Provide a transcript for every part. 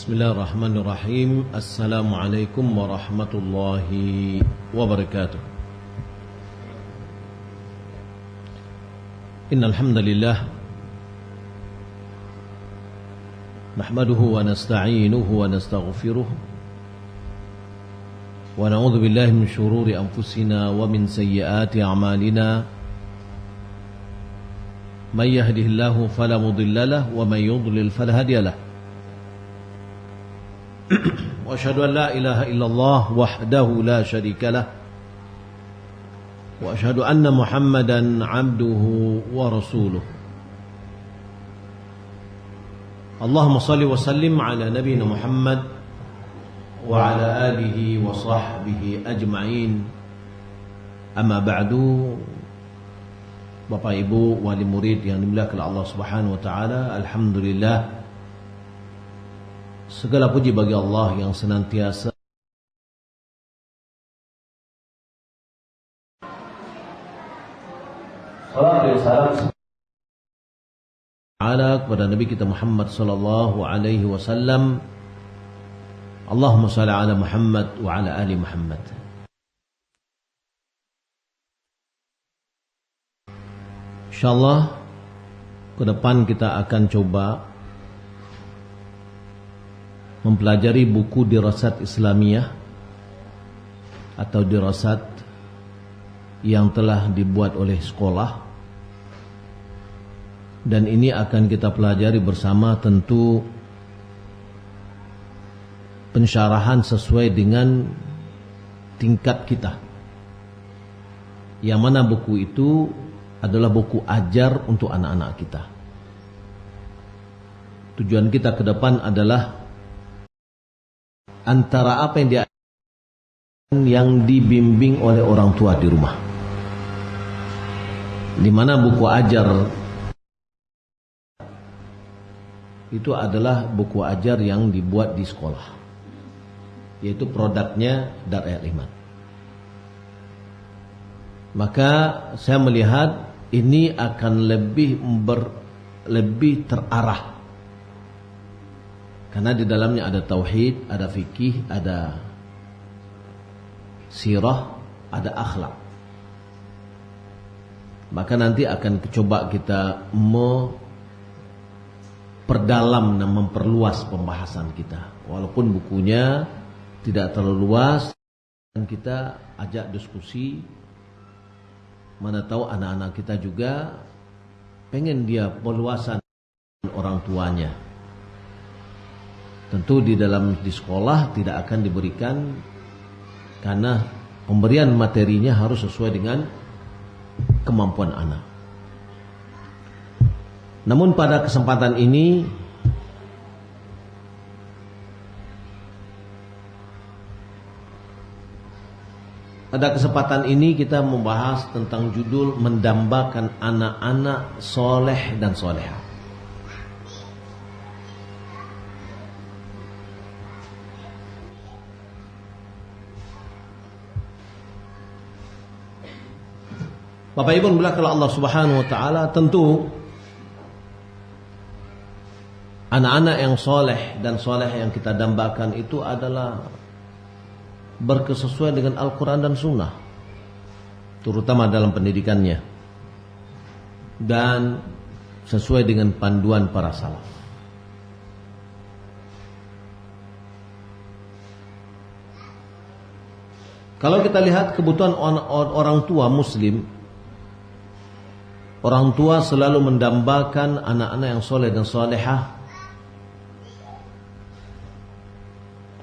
Bismillahirrahmanirrahim. Assalamualaikum warahmatullahi wabarakatuh. Innal hamdalillah nahmaduhu wa nasta'inuhu wa nastaghfiruh wa na'udzu billahi min shururi anfusina wa min sayyiati a'malina. May yahdihillahu fala mudilla lahu wa may yudlil fala hadiya lahu. Wa asyhadu an la ilaha illallah wahdahu la syarika lah wa asyhadu anna Muhammadan abduhu wa rasuluh. Allahumma salli wa sallim ala nabiyyina Muhammad wa ala alihi wa sahbihi ajma'in. Amma ba'du. Bapak Ibu wali murid yang dimuliakan Allah Subhanahu wa taala, alhamdulillah, segala puji bagi Allah yang senantiasa salam dan salam kepada Nabi kita Muhammad sallallahu alaihi wasallam. Allahumma shalli ala Muhammad wa ala ali Muhammad. Insyaallah ke depan kita akan coba mempelajari buku dirasat Islamiyah atau dirasat yang telah dibuat oleh sekolah, dan ini akan kita pelajari bersama, tentu pensyarahan sesuai dengan tingkat kita, yang mana buku itu adalah buku ajar untuk anak-anak kita. Tujuan kita ke depan adalah antara apa yang dibimbing oleh orang tua di rumah, di mana buku ajar itu adalah buku ajar yang dibuat di sekolah, yaitu produknya Dar Al-Iman. Maka saya melihat ini akan lebih terarah, karena di dalamnya ada tauhid, ada fikih, ada sirah, ada akhlak. Maka nanti akan coba kita memperdalam dan memperluas pembahasan kita. Walaupun bukunya tidak terlalu luas, dan kita ajak diskusi. Mana tahu anak-anak kita juga pengen dia perluasan orang tuanya. Tentu di sekolah tidak akan diberikan, karena pemberian materinya harus sesuai dengan kemampuan anak. Namun pada kesempatan ini kita membahas tentang judul mendambakan anak-anak soleh dan solehah. Bapak Ibu belakang Allah Subhanahu wa taala, tentu anak-anak yang soleh dan soleh yang kita dambakan itu adalah berkesesuaian dengan Al-Quran dan Sunnah, terutama dalam pendidikannya, dan sesuai dengan panduan para salaf. Kalau kita lihat kebutuhan orang tua muslim, orang tua selalu mendambakan anak-anak yang soleh dan solehah.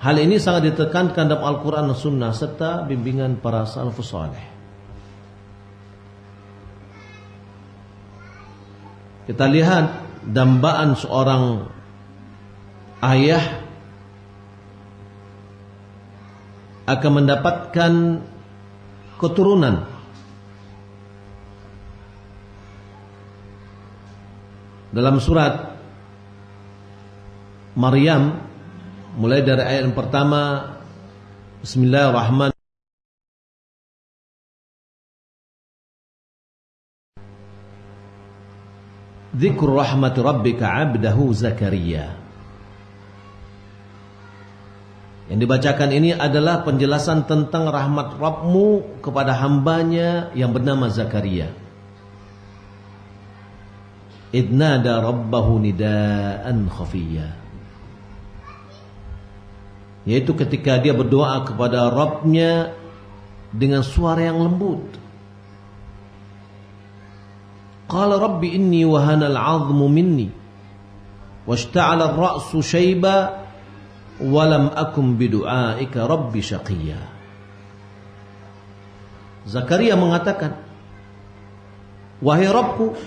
Hal ini sangat ditekankan dalam Al-Quran dan Sunnah serta bimbingan para salafus saleh. Kita lihat dambaan seorang ayah akan mendapatkan keturunan. Dalam surat Maryam, mulai dari ayat yang pertama, Bismillahirrahmanirrahim. Dzikru rahmati rabbika 'abdahu Zakaria. Yang dibacakan ini adalah penjelasan tentang rahmat Rabbmu kepada hambanya yang bernama Zakaria. Idnada rabbahu nidaan khafiyya, yaitu ketika dia berdoa kepada Rabbnya dengan suara yang lembut. Qala rabbi inni wahana al-'azmu minni washta'ala ar-ra'su shayba walam akum bidu'aika rabbi syaqiyya. Zakaria mengatakan, wahai Rabbku,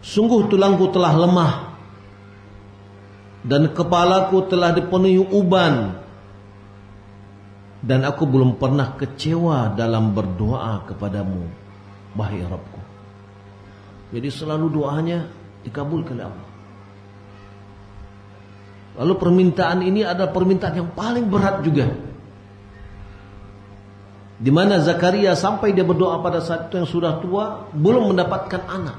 sungguh tulangku telah lemah dan kepalaku telah dipenuhi uban, dan aku belum pernah kecewa dalam berdoa kepadamu, wahai Rabbku. Jadi selalu doanya dikabulkan oleh Allah. Lalu permintaan ini adalah permintaan yang paling berat juga, di mana Zakaria sampai dia berdoa pada saat itu yang sudah tua, belum mendapatkan anak.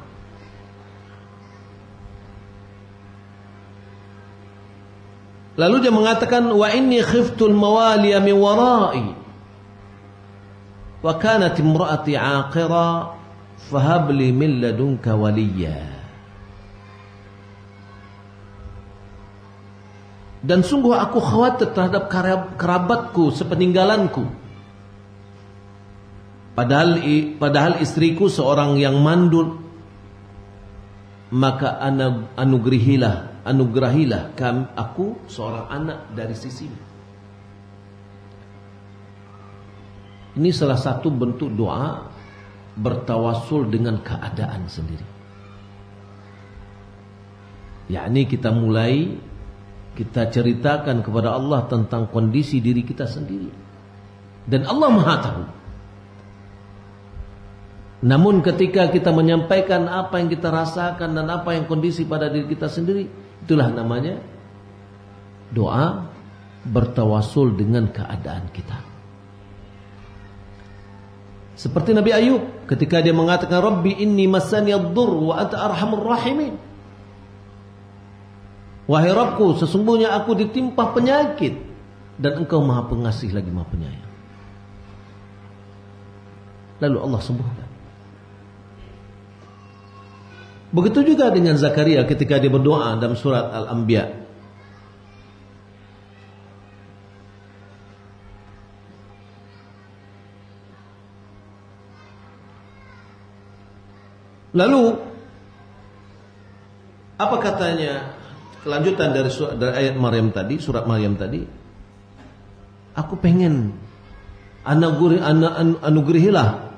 Lalu dia mengatakan, wa inni khiftul mawaliya min wara'i wa kanat imra'ati 'aqira fahab li min ladunka waliyya. Dan sungguh aku khawatir terhadap kerabatku sepeninggalanku. Padahal istriku seorang yang mandul. Maka anugerahilah aku seorang anak dari sisimu. Ini salah satu bentuk doa bertawasul dengan keadaan sendiri. Yakni kita ceritakan kepada Allah tentang kondisi diri kita sendiri, dan Allah Maha tahu. Namun ketika kita menyampaikan apa yang kita rasakan dan apa yang kondisi pada diri kita sendiri, itulah namanya doa bertawasul dengan keadaan kita. Seperti Nabi Ayub ketika dia mengatakan, Rabbi inni massaniyad-dhurr wa anta arhamur rahimin. Wahai Rabbku, sesungguhnya aku ditimpa penyakit dan Engkau Maha Pengasih lagi Maha Penyayang. Lalu Allah sembuhkan. Begitu juga dengan Zakaria ketika dia berdoa dalam surat Al-Anbiya. Lalu apa katanya? Kelanjutan dari ayat Maryam tadi, surat Maryam tadi. Aku pengen anugerahilah,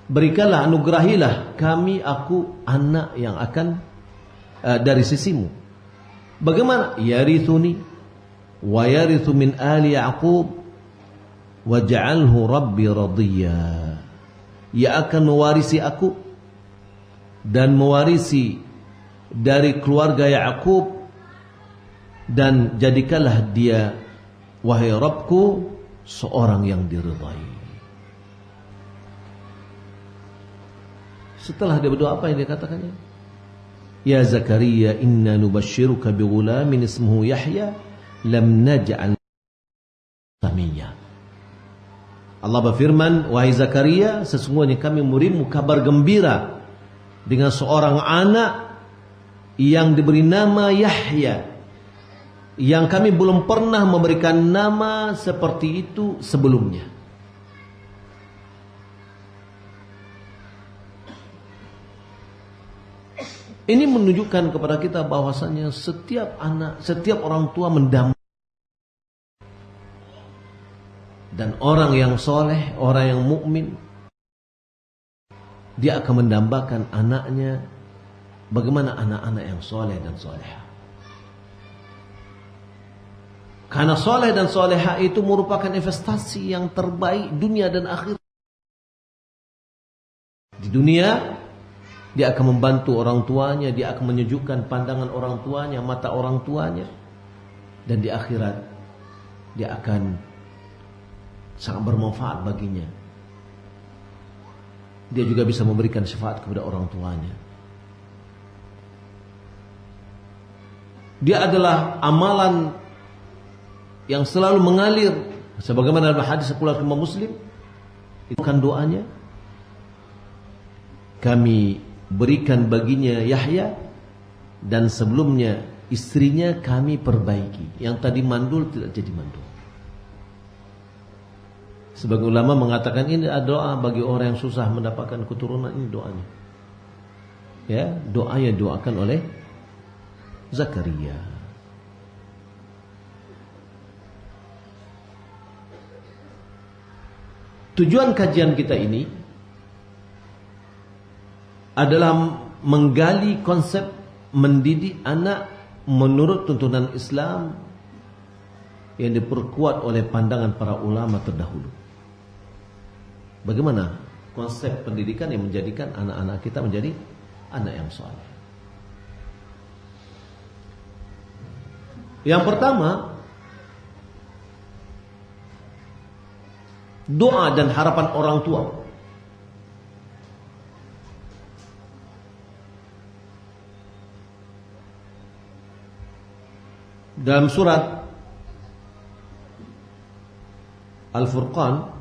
berikanlah, anugerahilah aku anak yang akan dari sisimu. Bagaimana? Yarithuni wa yarithu min ali Yaqub waj'alhu rabbi radiyya. Ia akan mewarisi aku dan mewarisi dari keluarga Yaqub, dan jadikanlah dia, wahai Rabbku, seorang yang diridhai. Setelah dia berdoa, apa yang dia katakannya? Ya Zakaria, inna nubashiruka bighulamin ismuhu Yahya lam naj'al samiyya. Allah berfirman, wahai Zakaria, sesungguhnya kami memberimu kabar gembira dengan seorang anak yang diberi nama Yahya, yang kami belum pernah memberikan nama seperti itu sebelumnya. Ini menunjukkan kepada kita bahwasanya setiap orang tua mendampingi, dan orang yang soleh, orang yang mukmin, dia akan mendambakan anaknya bagaimana anak-anak yang soleh dan soleha. Karena soleh dan soleha itu merupakan investasi yang terbaik dunia dan akhirat. Di dunia, dia akan membantu orang tuanya, dia akan menyejukkan pandangan orang tuanya, mata orang tuanya. Dan di akhirat, dia akan sangat bermanfaat baginya. Dia juga bisa memberikan syafaat kepada orang tuanya. Dia adalah amalan yang selalu mengalir sebagaimana dalam hadis riwayat Imam Muslim, itu kan doanya, kami berikan baginya Yahya dan sebelumnya istrinya kami perbaiki. Yang tadi mandul tidak jadi mandul. Sebagai ulama mengatakan ini adalah doa bagi orang yang susah mendapatkan keturunan, ini doanya. Ya, doa yang doakan oleh Zakaria. Tujuan kajian kita ini adalah menggali konsep mendidik anak menurut tuntunan Islam yang diperkuat oleh pandangan para ulama terdahulu. Bagaimana konsep pendidikan yang menjadikan anak-anak kita menjadi anak yang saleh? Yang pertama, doa dan harapan orang tua. Dalam surat Al-Furqan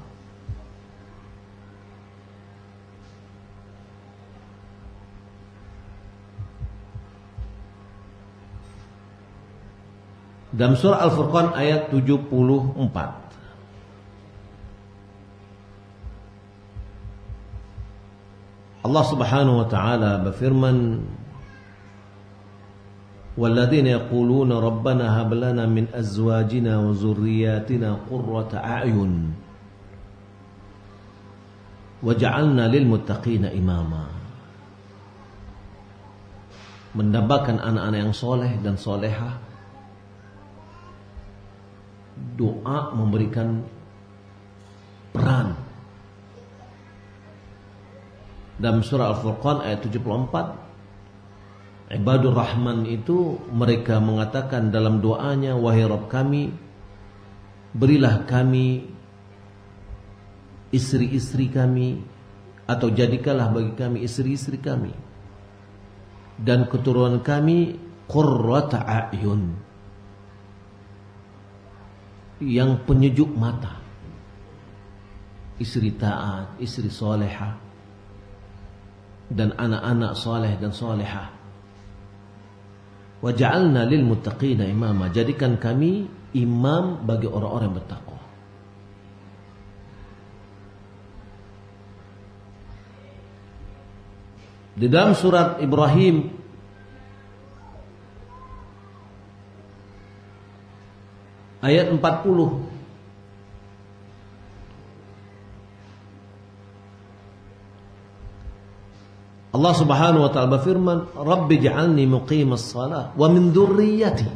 ayat 74, Allah Subhanahu wa taala berfirman, "Walladzina yaquluna rabbana hab lana min azwajina wa dzurriyyatina qurrata a'yun waj'alna lil muttaqina imama." Mendambakan anak-anak yang soleh dan solehah. Doa memberikan peran. Dalam surah Al-Furqan ayat 74, Ibadur Rahman itu mereka mengatakan dalam doanya, wahai Rabb kami, berilah kami istri-istri kami, atau jadikanlah bagi kami istri-istri kami dan keturunan kami qurrata a'yun, yang penyejuk mata, istri taat, istri solehah, dan anak-anak soleh dan solehah. Waj'alna lil muttaqina imama, jadikan kami imam bagi orang-orang yang bertakwa. Di dalam surat Ibrahim ayat 40, Allah Subhanahu wa taala berfirman, "Rabbi ij'alni muqimas shalah wa min dzurriyyati.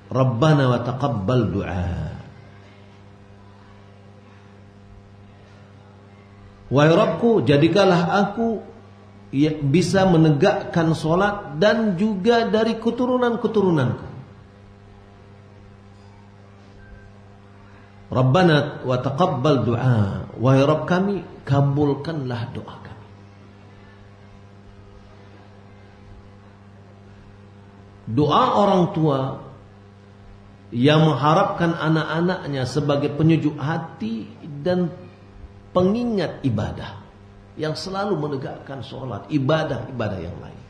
Rabbana wa taqabbal du'a." Wahai Rabbku, jadikanlah aku bisa menegakkan salat dan juga dari keturunan-keturunanku. Rabbana wa taqabbal du'a. Wahai Rabb kami, kabulkanlah doa kami. Doa orang tua yang mengharapkan anak-anaknya sebagai penyejuk hati dan pengingat ibadah, yang selalu menegakkan sholat, ibadah-ibadah yang lain.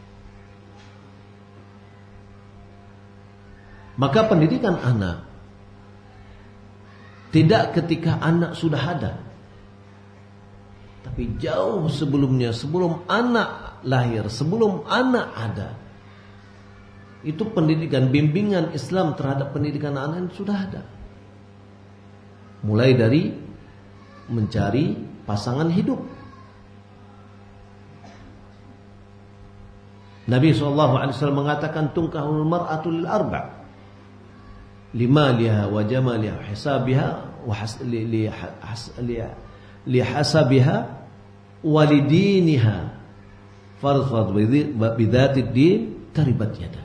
Maka pendidikan anak tidak ketika anak sudah ada, tapi jauh sebelumnya, sebelum anak lahir, sebelum anak ada. Itu pendidikan, bimbingan Islam terhadap pendidikan anak sudah ada. Mulai dari mencari pasangan hidup. Nabi SAW mengatakan, tunkahul mar'atu lil arba', limaliha wa jamaliha wa hisabiha wa lihasabiha wa lidiniha farfad bidhatid din taribat yadak.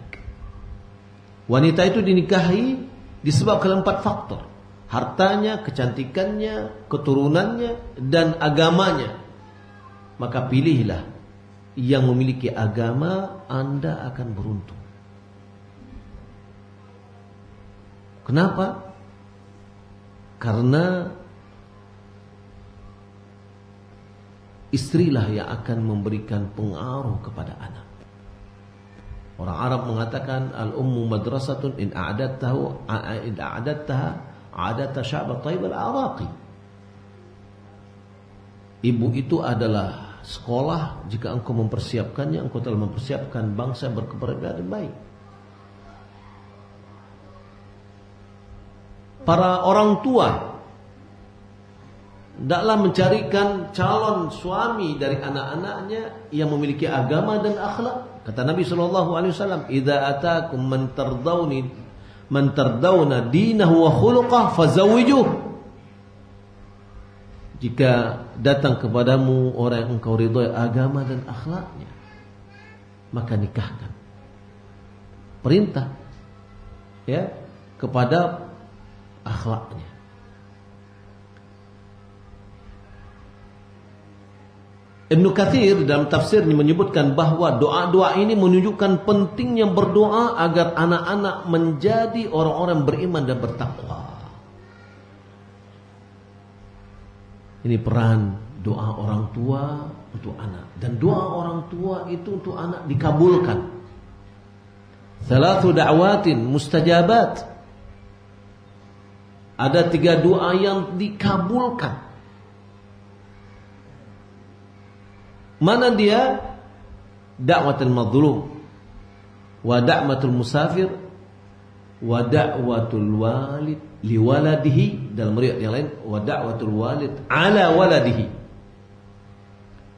Wanita itu dinikahi disebabkan 4 faktor: hartanya, kecantikannya, keturunannya, dan agamanya. Maka pilihlah yang memiliki agama, Anda akan beruntung. Kenapa? Karena istrilah yang akan memberikan pengaruh kepada anak. Orang Arab mengatakan al-ummu madrasatun in a'adattaha a'adatta sya'ba tayyib al-araqi. Ibu itu adalah sekolah. Jika engkau mempersiapkannya, engkau telah mempersiapkan bangsa berkepribadian baik. Para orang tua hendaklah mencarikan calon suami dari anak-anaknya yang memiliki agama dan akhlak. Kata Nabi SAW, "Idza atakum man tardawna dinahu wa khuluquhu fazawwijuh." Jika datang kepadamu orang yang engkau ridhai agama dan akhlaknya, maka nikahkan. Perintah ya kepada akhlaknya. Ibnu Katsir dalam tafsirnya menyebutkan bahwa doa-doa ini menunjukkan pentingnya berdoa agar anak-anak menjadi orang-orang beriman dan bertakwa. Ini peran doa orang tua untuk anak, dan doa orang tua itu untuk anak dikabulkan. Thalathu da'watin mustajabat. Ada 3 doa yang dikabulkan. Mana dia? Da'watul madhlum, wa da'watul musafir, wa da'watul walid liwaladihi. Dalam riwayat yang lain, wa da'watul walid ala waladihi.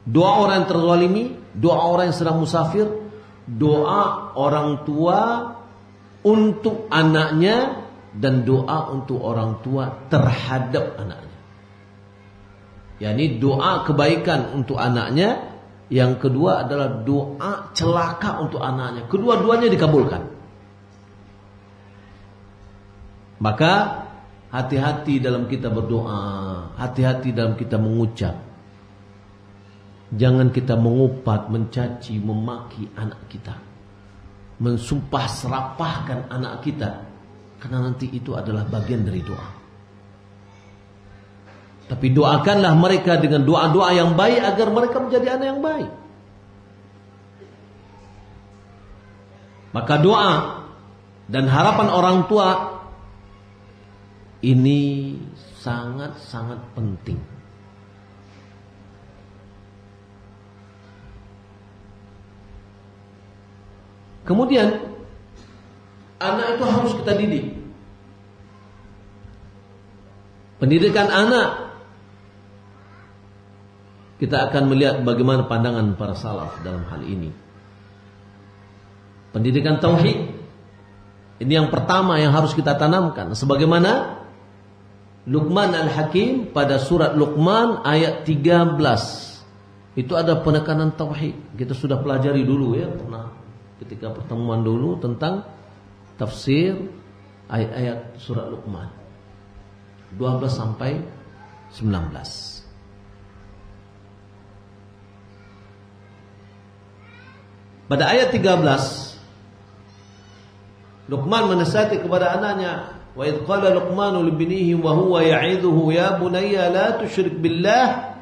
Doa orang yang terzalimi, doa orang yang sedang musafir, doa orang tua untuk anaknya, dan doa untuk orang tua terhadap anaknya. yakni doa kebaikan untuk anaknya. Yang kedua adalah doa celaka untuk anaknya. Kedua-duanya dikabulkan. Maka hati-hati dalam kita berdoa, hati-hati dalam kita mengucap. Jangan kita mengupat, mencaci, memaki anak kita, mensumpah serapahkan anak kita, karena nanti itu adalah bagian dari doa. Tapi doakanlah mereka dengan doa-doa yang baik agar mereka menjadi anak yang baik. Maka doa dan harapan orang tua ini sangat-sangat penting. Kemudian anak itu harus kita didik. Pendidikan anak, kita akan melihat bagaimana pandangan para salaf dalam hal ini. Pendidikan tauhid, ini yang pertama yang harus kita tanamkan. Sebagaimana Luqman Al-Hakim pada surat Luqman ayat 13. Itu ada penekanan tauhid. Kita sudah pelajari dulu ya, pernah ketika pertemuan dulu tentang tafsir ayat-ayat surat Luqman 12 sampai 19. Pada ayat 13, Luqman menasihati kepada anaknya, wa idh qala Luqmanu libnihi wa huwa ya'idhuhu ya bunayya la tusyrik billah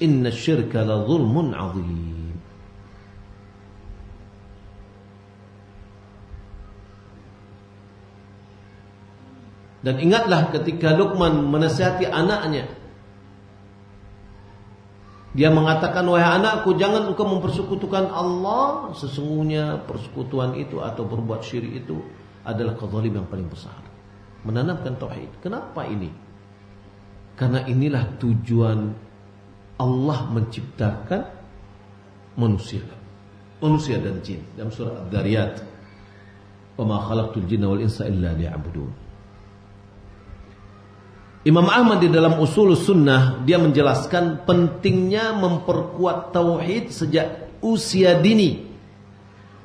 inna syirka la zulmun 'adzim. Dan ingatlah ketika Luqman menasihati anaknya, dia mengatakan, wahai anakku, jangan engkau mempersekutukan Allah. Sesungguhnya persekutuan itu atau berbuat syirik itu adalah kezaliman yang paling besar. Menanamkan tauhid. Kenapa ini? Karena inilah tujuan Allah menciptakan manusia dan jin. Dalam surah Ad-Dariyat, wa ma khalaqtul jinna wal insa illa liya'budun. Imam Ahmad di dalam Ushulus Sunnah, dia menjelaskan pentingnya memperkuat tauhid sejak usia dini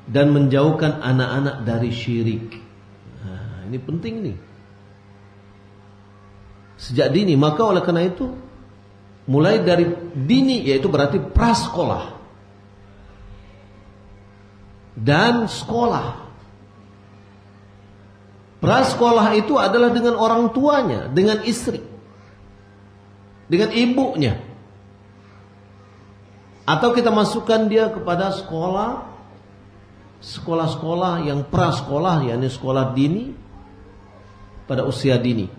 dan menjauhkan anak-anak dari syirik. Nah, ini penting nih. Sejak dini, maka oleh karena itu mulai dari dini, yaitu berarti prasekolah dan sekolah. Prasekolah itu adalah dengan orang tuanya, dengan istri, dengan ibunya. Atau kita masukkan dia kepada sekolah-sekolah yang prasekolah, yakni sekolah dini pada usia dini.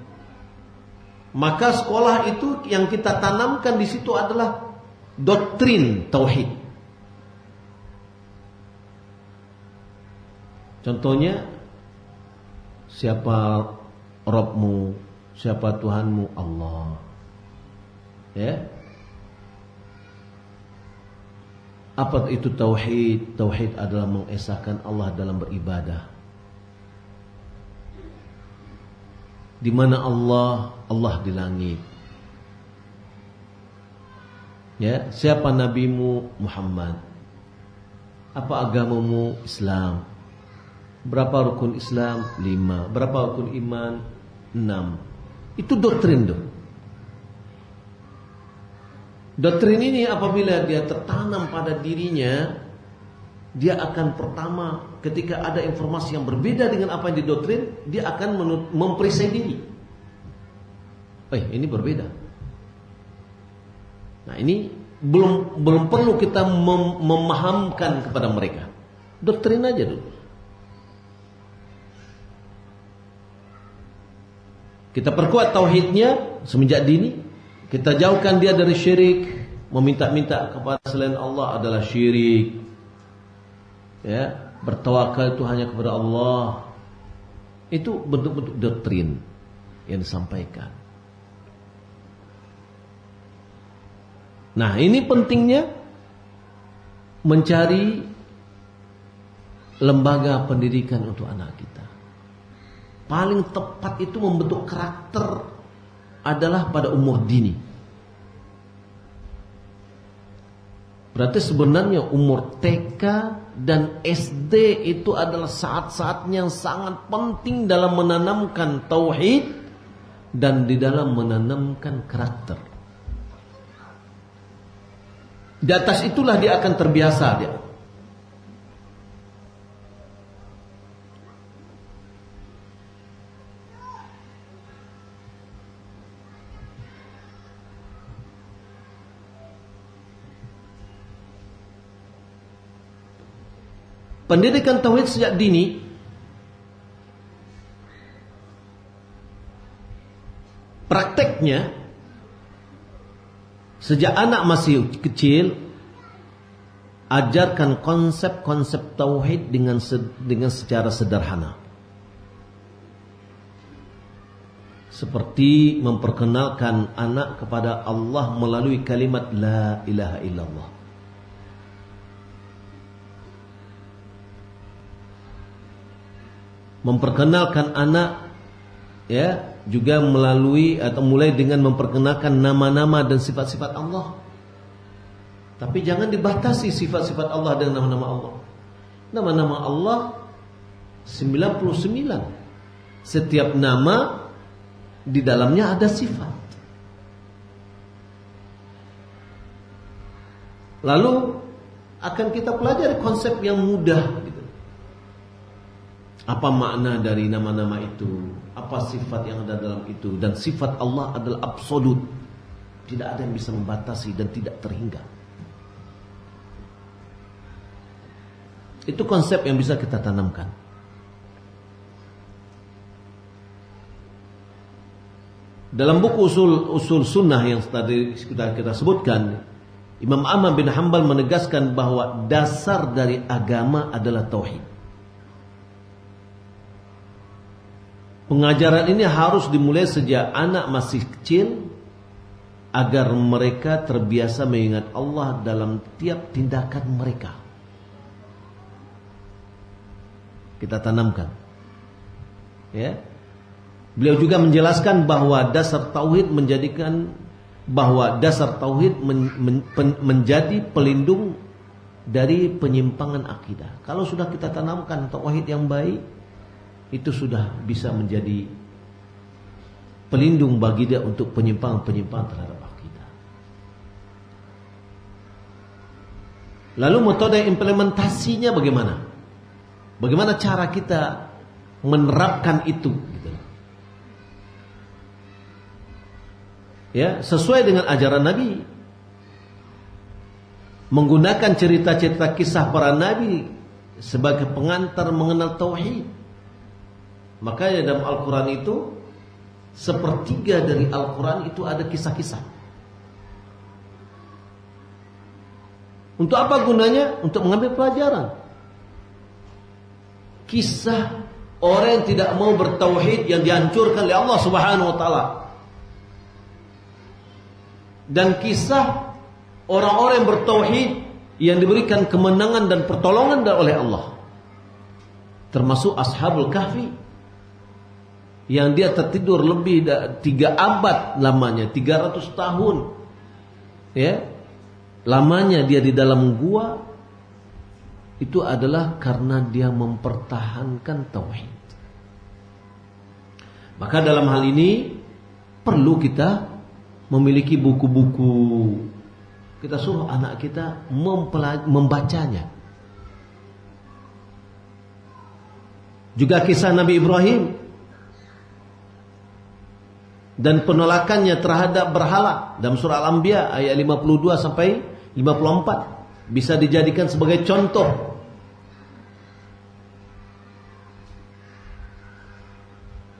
Maka sekolah itu yang kita tanamkan di situ adalah doktrin tauhid. Contohnya, siapa Rabbmu, siapa Tuhanmu? Allah. Ya. Apa itu tauhid? Tauhid adalah mengesahkan Allah dalam beribadah. Di mana Allah? Allah di langit. Ya, siapa nabimu? Muhammad. Apa agamamu? Islam. Berapa rukun Islam? 5. Berapa rukun iman? 6. Itu doktrin tuh. Doktrin ini apabila dia tertanam pada dirinya, dia akan pertama ketika ada informasi yang berbeda dengan apa yang didoktrin, dia akan memperisai diri. Ini berbeda. Nah, ini belum perlu kita memahamkan kepada mereka. Doktrin aja dulu. Kita perkuat tauhidnya semenjak dini. Kita jauhkan dia dari syirik. Meminta-minta kepada selain Allah adalah syirik. Ya, bertawakal itu hanya kepada Allah. Itu bentuk-bentuk doktrin yang disampaikan. Nah, ini pentingnya mencari lembaga pendidikan untuk anak kita. Paling tepat itu membentuk karakter adalah pada umur dini. Berarti sebenarnya umur TK dan SD itu adalah saat-saatnya yang sangat penting dalam menanamkan tauhid dan di dalam menanamkan karakter. Di atas itulah dia akan terbiasa dia. Pendidikan tauhid sejak dini prakteknya sejak anak masih kecil, ajarkan konsep-konsep tauhid dengan secara sederhana. Seperti memperkenalkan anak kepada Allah melalui kalimat la ilaha illallah. Memperkenalkan anak ya juga melalui atau mulai dengan memperkenalkan nama-nama dan sifat-sifat Allah. Tapi jangan dibatasi sifat-sifat Allah dengan nama-nama Allah. Nama-nama Allah 99. Setiap nama di dalamnya ada sifat. Lalu akan kita pelajari konsep yang mudah gitu. Apa makna dari nama-nama itu? Apa sifat yang ada dalam itu? Dan sifat Allah adalah absolut. Tidak ada yang bisa membatasi dan tidak terhingga. Itu konsep yang bisa kita tanamkan. Dalam buku usul sunnah yang tadi kita sebutkan, Imam Ahmad bin Hanbal menegaskan bahwa dasar dari agama adalah tauhid. Pengajaran ini harus dimulai sejak anak masih kecil agar mereka terbiasa mengingat Allah dalam tiap tindakan mereka. Kita tanamkan. Ya. Beliau juga menjelaskan bahwa dasar tauhid menjadi pelindung dari penyimpangan akidah. Kalau sudah kita tanamkan tauhid yang baik, itu sudah bisa menjadi pelindung bagi dia untuk penyimpangan-penyimpangan terhadap akidah. Lalu metode implementasinya bagaimana? Bagaimana cara kita menerapkan itu gitu. Ya, sesuai dengan ajaran Nabi. Menggunakan cerita-cerita kisah para nabi sebagai pengantar mengenal tauhid. Makanya dalam Al-Quran itu, sepertiga dari Al-Quran itu ada kisah-kisah. Untuk apa gunanya? Untuk mengambil pelajaran. Kisah orang yang tidak mau bertauhid yang dihancurkan oleh Allah Subhanahu wa taala. Dan kisah orang-orang yang bertauhid yang diberikan kemenangan dan pertolongan oleh Allah. Termasuk Ashabul Kahfi yang dia tertidur lebih 3 abad lamanya, 300 tahun. Ya. Lamanya dia di dalam gua, itu adalah karena dia mempertahankan tauhid. Maka dalam hal ini perlu kita memiliki buku-buku. Kita suruh anak kita membacanya. Juga kisah Nabi Ibrahim dan penolakannya terhadap berhala dalam surah Al-Anbiya ayat 52 sampai 54 bisa dijadikan sebagai contoh.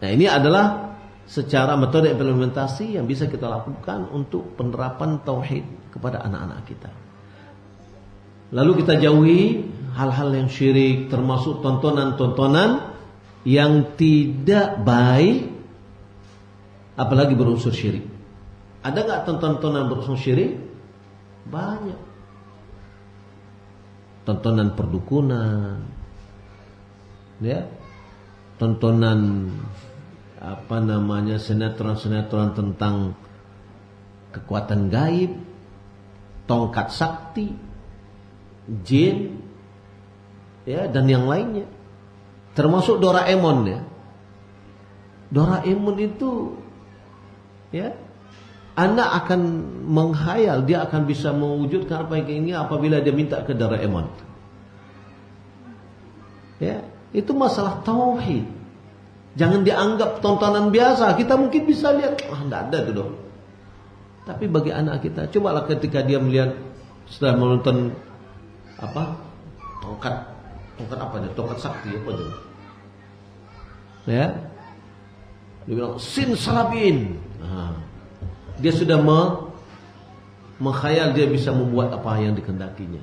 Nah, ini adalah secara metode implementasi yang bisa kita lakukan untuk penerapan tauhid kepada anak-anak kita. Lalu kita jauhi hal-hal yang syirik, termasuk tontonan-tontonan yang tidak baik, apalagi berunsur syirik. Ada nggak tontonan berunsur syirik? Banyak. Tontonan perdukunan, ya, tontonan sinetron-sinetron tentang kekuatan gaib, tongkat sakti, jin, ya, dan yang lainnya. Termasuk Doraemon, ya. Doraemon itu, ya, anak akan menghayal, dia akan bisa mewujudkan apa yang inginnya apabila dia minta ke Doraemon. Ya, itu masalah tauhid. Jangan dianggap tontonan biasa. Kita mungkin bisa lihat, enggak ada itu dong. Tapi bagi anak kita, cobalah ketika dia melihat setelah menonton tongkat apa dia? Tongkat sakti apa itu? Ya. Dia bilang sin salabin. Nah, dia sudah menghayal dia bisa membuat apa yang dikehendakinya.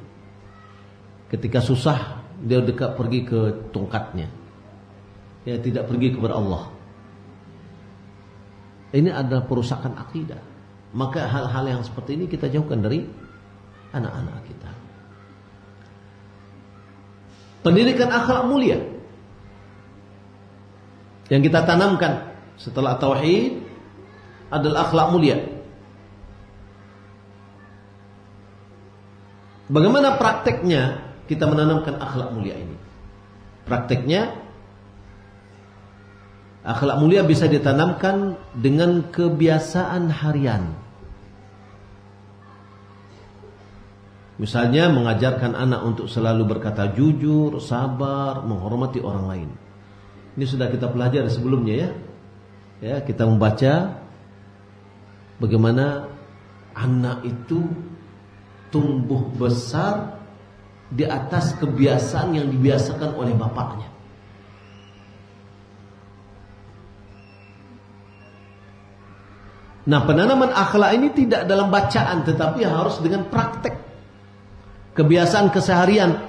Ketika susah, dia dekat pergi ke tongkatnya. Ya, tidak pergi kepada Allah. Ini adalah perusakan akidah. Maka hal-hal yang seperti ini kita jauhkan dari anak-anak kita. Pendidikan akhlak mulia yang kita tanamkan setelah tauhid adalah akhlak mulia. Bagaimana prakteknya kita menanamkan akhlak mulia ini? Prakteknya, akhlak mulia bisa ditanamkan dengan kebiasaan harian. Misalnya mengajarkan anak untuk selalu berkata jujur, sabar, menghormati orang lain. Ini sudah kita pelajari sebelumnya, ya. Ya, kita membaca bagaimana anak itu tumbuh besar di atas kebiasaan yang dibiasakan oleh bapaknya. Nah, penanaman akhlak ini tidak dalam bacaan, tetapi harus dengan praktek. Kebiasaan keseharian.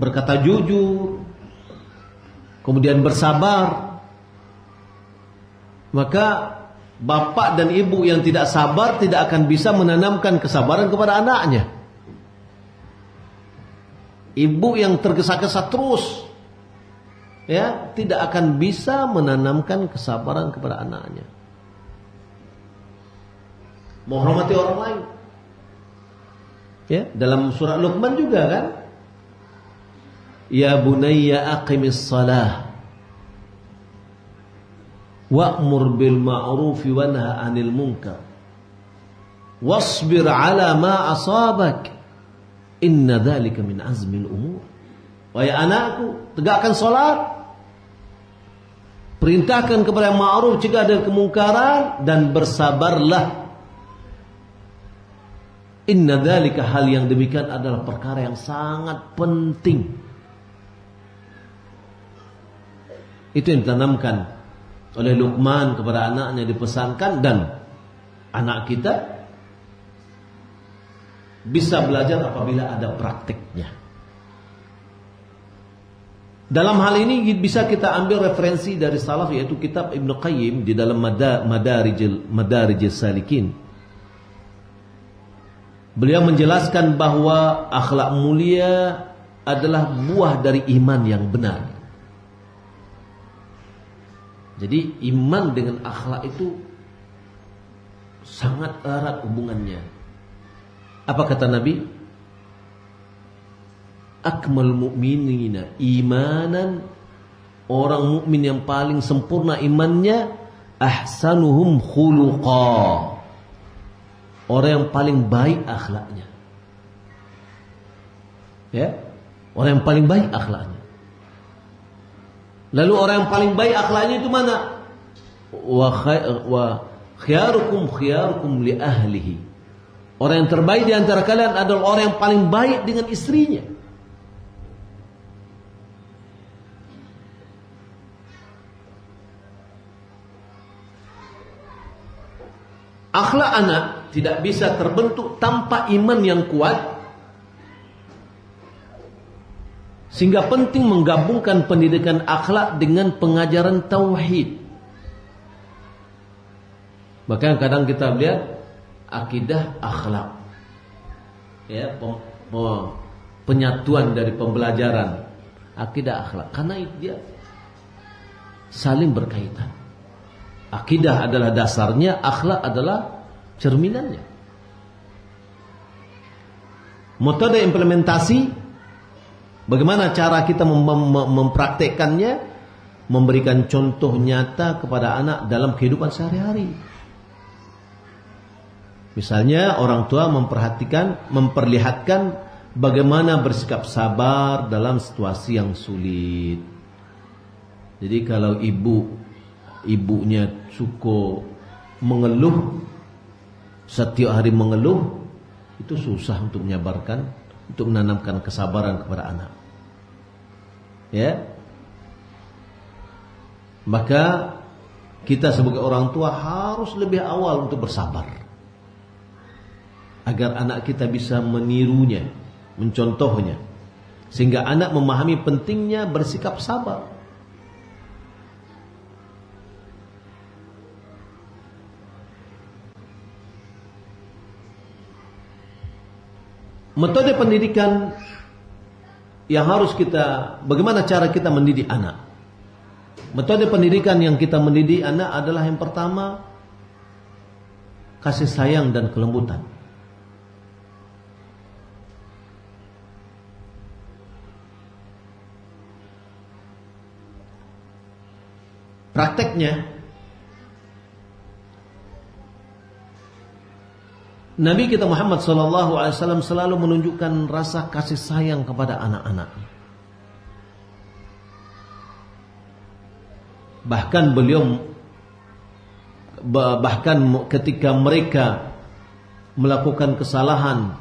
Berkata jujur, kemudian bersabar. Maka bapak dan ibu yang tidak sabar tidak akan bisa menanamkan kesabaran kepada anaknya. Ibu yang tergesa-gesa terus, ya, tidak akan bisa menanamkan kesabaran kepada anaknya. Menghormati orang lain. Ya, dalam surah Luqman juga kan? Ya bunayya aqimis salah wa'mur bil ma'rufi wanha 'anil munkar wasbir 'ala ma asabak inna dzalika min azmil umur. Wahai anakku, tegakkan salat, perintahkan kepada yang ma'ruf, cegah dari kemungkaran, dan bersabarlah. Inna dzalika, hal yang demikian adalah perkara yang sangat penting. Itu yang ditanamkan oleh Luqman kepada anaknya, dipesankan, dan anak kita bisa belajar apabila ada praktiknya. Dalam hal ini bisa kita ambil referensi dari salaf, yaitu kitab Ibnu Qayyim di dalam Madarijus Salikin. Beliau menjelaskan bahwa akhlak mulia adalah buah dari iman yang benar. Jadi iman dengan akhlak itu sangat erat hubungannya. Apa kata Nabi? Akmal mu'minina imanan, orang mukmin yang paling sempurna imannya, ahsanuhum khuluqa, orang yang paling baik akhlaknya. Ya, orang yang paling baik akhlaknya. Lalu orang yang paling baik akhlaknya itu mana? Wa khiyarukum li ahlihi. Orang yang terbaik di antara kalian adalah orang yang paling baik dengan istrinya. Akhlak anak tidak bisa terbentuk tanpa iman yang kuat, sehingga penting menggabungkan pendidikan akhlak dengan pengajaran tauhid. Maka kadang kita lihat akidah akhlak, ya, penyatuan dari pembelajaran akidah akhlak, karena dia saling berkaitan. Akidah adalah dasarnya, akhlak adalah cerminannya. Metode implementasi, bagaimana cara kita mempraktekkannya, memberikan contoh nyata kepada anak dalam kehidupan sehari-hari. Misalnya orang tua memperlihatkan bagaimana bersikap sabar dalam situasi yang sulit. Jadi kalau ibunya suka mengeluh, setiap hari mengeluh, itu susah untuk menyabarkan, untuk menanamkan kesabaran kepada anak. Ya, maka kita sebagai orang tua harus lebih awal untuk bersabar, agar anak kita bisa menirunya, mencontohnya, sehingga anak memahami pentingnya bersikap sabar. Metode pendidikan yang harus bagaimana cara kita mendidik anak? Metode pendidikan yang kita mendidik anak adalah yang pertama, kasih sayang dan kelembutan. Prakteknya, Nabi kita Muhammad SAW selalu menunjukkan rasa kasih sayang kepada anak-anaknya. Bahkan ketika mereka melakukan kesalahan,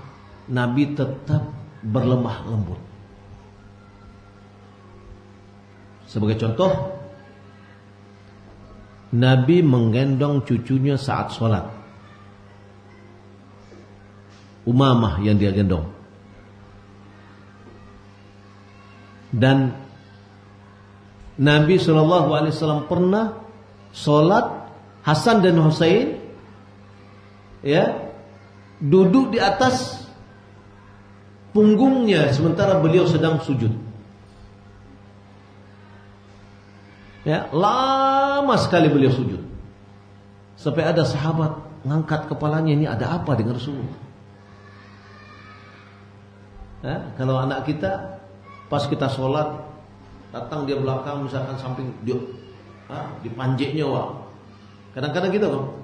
Nabi tetap berlemah lembut. Sebagai contoh, Nabi menggendong cucunya saat sholat, Umamah yang dia gendong. Dan Nabi SAW pernah sholat Hasan dan Husain, ya, duduk di atas punggungnya sementara beliau sedang sujud. Ya, lama sekali beliau sujud, sampai ada sahabat ngangkat kepalanya, ini ada apa dengan Rasulullah? Kalau anak kita pas kita sholat datang dia belakang, misalkan samping dia, dipanjeknya, wah. Kadang-kadang gitu kan,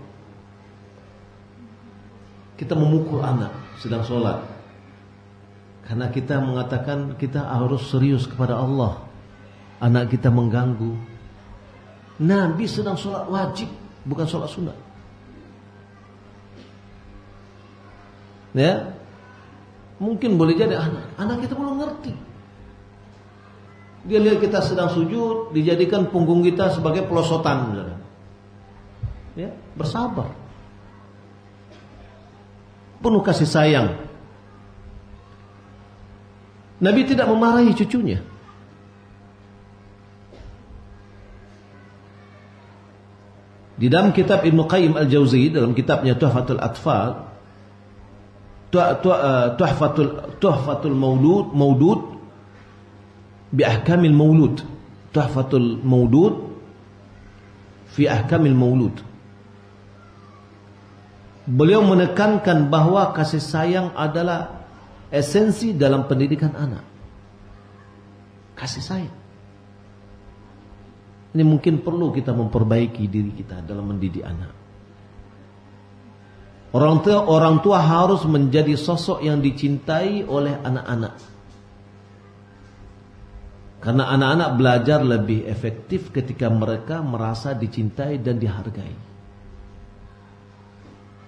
kita memukul anak sedang sholat. Karena kita mengatakan kita harus serius kepada Allah. Anak kita mengganggu. Nabi sedang sholat wajib, bukan sholat sunat. Ya, mungkin boleh jadi anak kita belum ngerti. Dia lihat kita sedang sujud, dijadikan punggung kita sebagai pelosotan. Ya, bersabar. Penuh kasih sayang. Nabi tidak memarahi cucunya. Di dalam kitab Ibnu Qayyim Al-Jauzi, dalam kitabnya Tuhfatul Atfal, Tuhfatul Maudud bi ahkamil maulud, Tuhfatul Maudud fi ahkamil maulud. Beliau menekankan bahwa kasih sayang adalah esensi dalam pendidikan anak. Kasih sayang. Ini mungkin perlu kita memperbaiki diri kita dalam mendidik anak. Orang tua harus menjadi sosok yang dicintai oleh anak-anak. Karena anak-anak belajar lebih efektif ketika mereka merasa dicintai dan dihargai.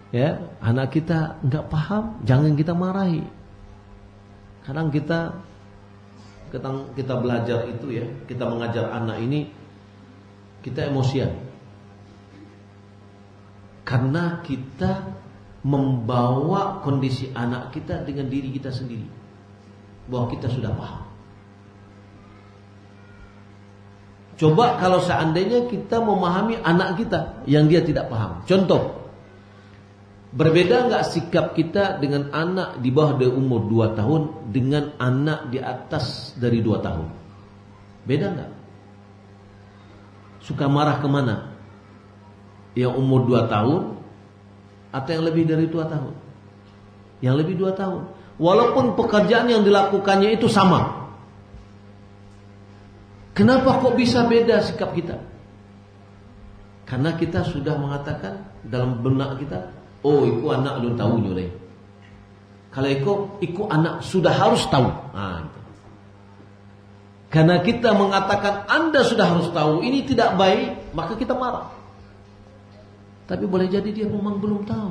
Ya, anak kita nggak paham, jangan kita marahi. Kadang kita belajar itu ya, kita mengajar anak ini, kita emosian. Karena kita membawa kondisi anak kita dengan diri kita sendiri, bahwa kita sudah paham. Coba kalau seandainya kita memahami anak kita yang dia tidak paham. Contoh, berbeda nggak sikap kita dengan anak di bawah dari umur 2 tahun dengan anak di atas dari 2 tahun? Beda nggak? Suka marah kemana? Yang umur 2 tahun atau yang lebih dari 2 tahun? Yang lebih 2 tahun. Walaupun pekerjaan yang dilakukannya itu sama. Kenapa kok bisa beda sikap kita? Karena kita sudah mengatakan dalam benak kita, oh, iku anak lu tahu nyore. Kalau iku anak sudah harus tahu. Nah, gitu. Karena kita mengatakan Anda sudah harus tahu, ini tidak baik, maka kita marah. Tapi boleh jadi dia memang belum tahu.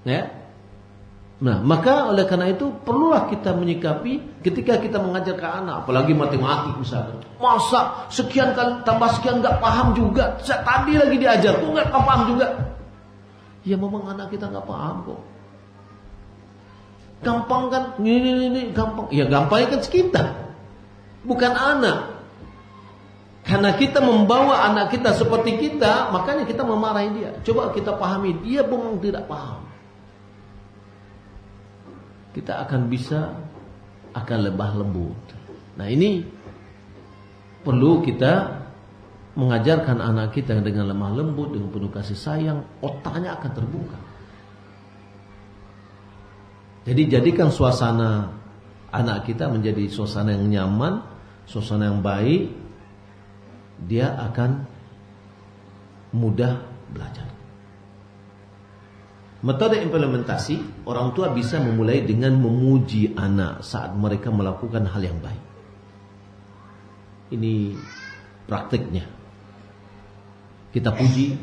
Ya. Nah, maka oleh karena itu perlulah kita menyikapi ketika kita mengajar ke anak, apalagi matematik misalnya. Masa sekian kali tambah sekian nggak paham juga. Tadi lagi diajar, kok nggak paham juga? Ya memang anak kita nggak paham kok. Gampang kan? Ini gampang. Ya gampangnya kan kita, bukan anak. Karena kita membawa anak kita seperti kita, makanya kita memarahi dia. Coba kita pahami, dia memang tidak paham. Kita akan lemah lembut. Nah, ini perlu kita mengajarkan anak kita dengan lemah lembut, dengan penuh kasih sayang, otaknya akan terbuka. Jadi jadikan suasana anak kita menjadi suasana yang nyaman, suasana yang baik, dia akan mudah belajar. Metode implementasi, orang tua bisa memulai dengan memuji anak saat mereka melakukan hal yang baik. Ini praktiknya. Kita puji,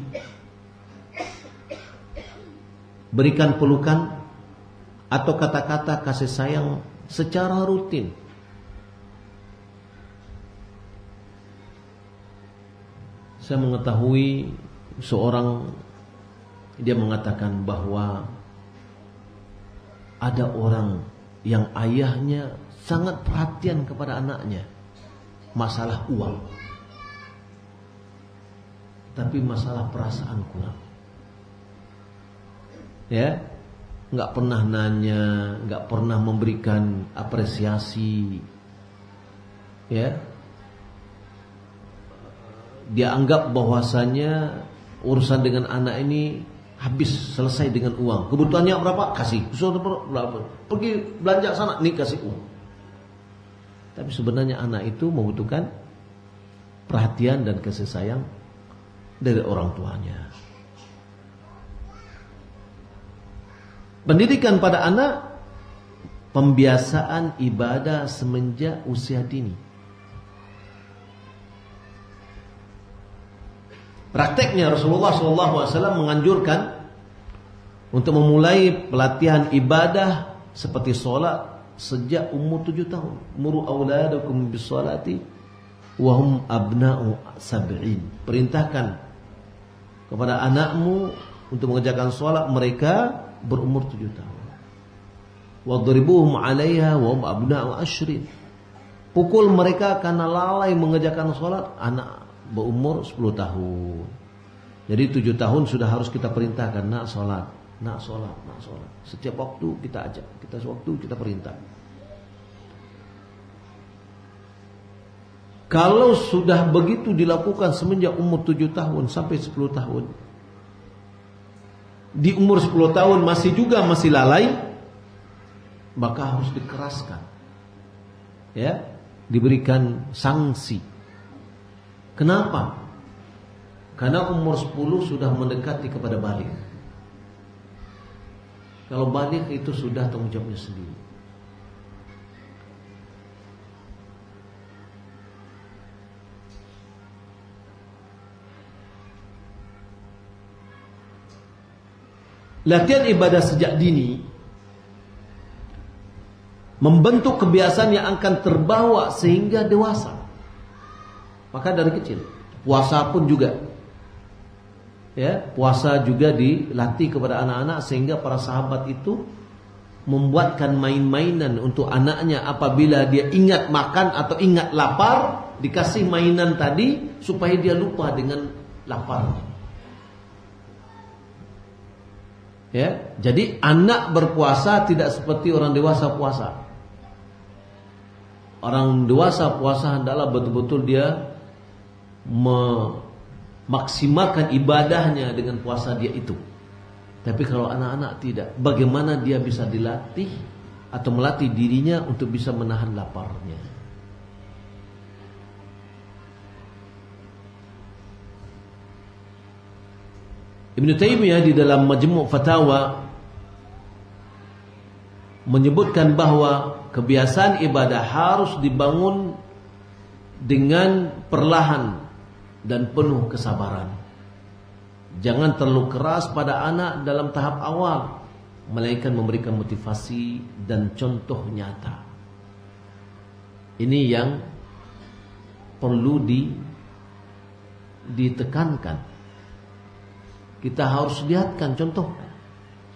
berikan pelukan atau kata-kata kasih sayang secara rutin. Saya mengetahui seorang, dia mengatakan bahwa ada orang yang ayahnya sangat perhatian kepada anaknya, masalah uang, tapi masalah perasaan kurang. Ya, nggak pernah nanya, nggak pernah memberikan apresiasi. Ya, dia anggap bahwasanya urusan dengan anak ini habis selesai dengan uang. Kebutuhannya berapa? Kasih. Pergi belanja sana, nih kasih uang. Tapi sebenarnya anak itu membutuhkan perhatian dan kasih sayang dari orang tuanya. Pendidikan pada anak, pembiasaan ibadah semenjak usia dini. Prakteknya Rasulullah SAW menganjurkan untuk memulai pelatihan ibadah seperti solat sejak umur 7 tahun. Muru auladakum bis salati wa hum abna'u sab'in. Perintahkan kepada anakmu untuk mengerjakan solat mereka berumur 7 tahun. Wadribuhum 'alaiha wa hum abna'u ashrin. Pukul mereka karena lalai mengerjakan solat anak berumur 10 tahun. Jadi 7 tahun sudah harus kita perintahkan, nak solat, nak solat, nak solat. Setiap waktu kita ajak, kita sewaktu kita perintah. Kalau sudah begitu dilakukan semenjak umur 7 tahun sampai 10 tahun, di umur 10 tahun masih lalai, maka harus dikeraskan, ya, diberikan sanksi. Kenapa? Karena umur 10 sudah mendekati kepada baligh. Kalau baligh itu sudah tanggung jawabnya sendiri. Latihan ibadah sejak dini membentuk kebiasaan yang akan terbawa sehingga dewasa. Maka dari kecil, puasa pun juga, ya, puasa juga dilatih kepada anak-anak sehingga para sahabat itu membuatkan main-mainan untuk anaknya. Apabila dia ingat makan atau ingat lapar, dikasih mainan tadi supaya dia lupa dengan laparnya. Ya, jadi anak berpuasa tidak seperti orang dewasa puasa. Orang dewasa puasa hendaklah betul-betul dia memaksimalkan ibadahnya dengan puasa dia itu. Tapi kalau anak-anak tidak, bagaimana dia bisa dilatih atau melatih dirinya untuk bisa menahan laparnya? Ibnu Taimiyah di dalam Majmu' Fatawa menyebutkan bahwa kebiasaan ibadah harus dibangun dengan perlahan dan penuh kesabaran. Jangan terlalu keras pada anak dalam tahap awal, melainkan memberikan motivasi dan contoh nyata. Ini yang perlu ditekankan. Kita harus lihatkan contoh.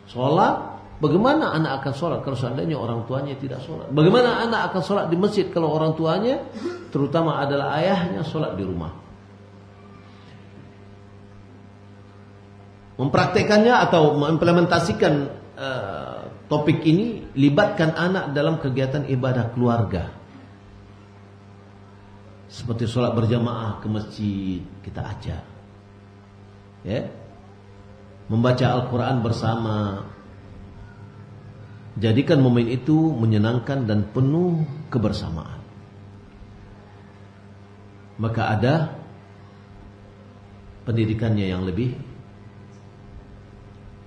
Sholat, bagaimana anak akan sholat kalau seandainya orang tuanya tidak sholat? Bagaimana anak akan sholat di masjid kalau orang tuanya, terutama adalah ayahnya, sholat di rumah? Mempraktekannya atau mengimplementasikan topik ini, libatkan anak dalam kegiatan ibadah keluarga. Seperti sholat berjamaah ke masjid, kita ajak, ya, membaca Al-Quran bersama. Jadikan momen itu menyenangkan dan penuh kebersamaan. Maka ada pendidikannya yang lebih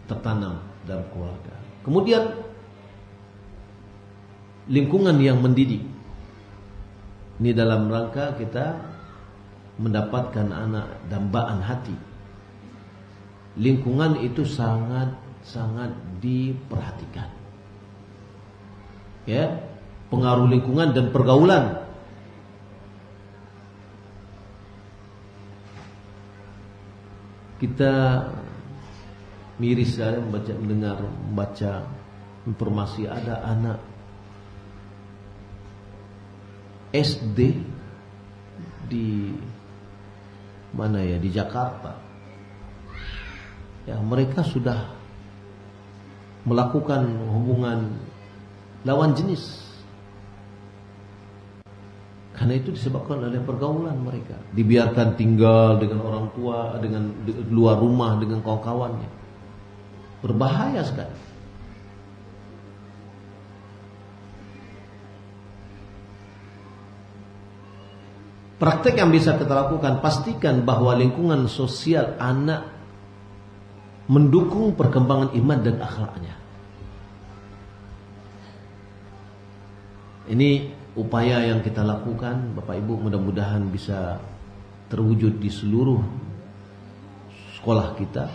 tertanam dalam keluarga. Kemudian lingkungan yang mendidik. Ini dalam rangka kita mendapatkan anak dambaan hati. Lingkungan itu sangat diperhatikan. Ya, pengaruh lingkungan dan pergaulan. Kita miris saya membaca informasi ada anak SD di mana ya, di Jakarta. Ya, mereka sudah melakukan hubungan lawan jenis. Karena itu disebabkan oleh pergaulan mereka. Dibiarkan tinggal dengan orang tua, dengan luar rumah, dengan kawan-kawannya. Berbahaya sekali. Praktek yang bisa kita lakukan, pastikan bahwa lingkungan sosial anak mendukung perkembangan iman dan akhlaknya. Ini upaya yang kita lakukan, Bapak Ibu, mudah-mudahan bisa terwujud di seluruh sekolah kita.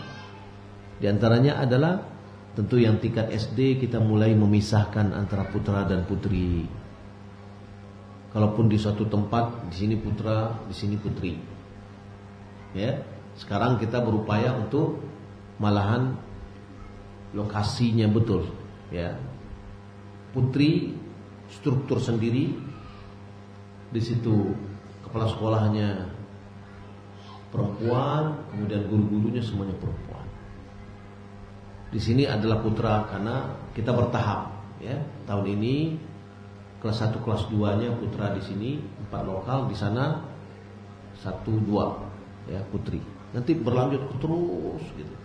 Di antaranya adalah tentu yang tingkat SD kita mulai memisahkan antara putra dan putri. Kalaupun di suatu tempat di sini putra, di sini putri. Ya, sekarang kita berupaya untuk malahan lokasinya betul, ya. Putri struktur sendiri, di situ kepala sekolahnya perempuan, kemudian guru-gurunya semuanya perempuan. Di sini adalah putra karena kita bertahap, ya. Tahun ini kelas 1 kelas 2-nya putra di sini 4 lokal, di sana 1 2 ya putri. Nanti berlanjut terus gitu.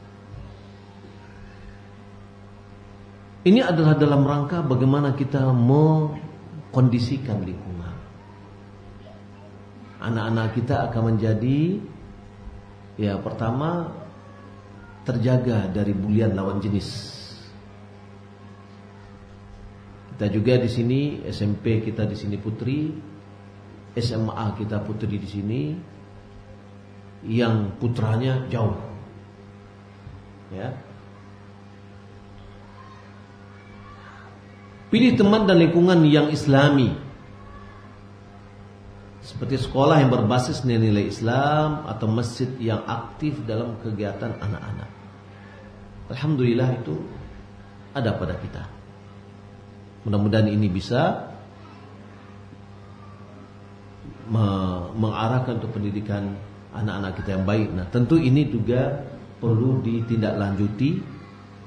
Ini adalah dalam rangka bagaimana kita mengkondisikan lingkungan. Anak-anak kita akan menjadi, ya, pertama terjaga dari bulian lawan jenis. Kita juga di sini SMP kita di sini putri, SMA kita putri di sini, yang putranya jauh, ya. Pilih teman dan lingkungan yang islami, seperti sekolah yang berbasis nilai Islam atau masjid yang aktif dalam kegiatan anak-anak. Alhamdulillah itu ada pada kita. Mudah-mudahan ini bisa mengarahkan untuk pendidikan anak-anak kita yang baik. Nah, tentu ini juga perlu ditindaklanjuti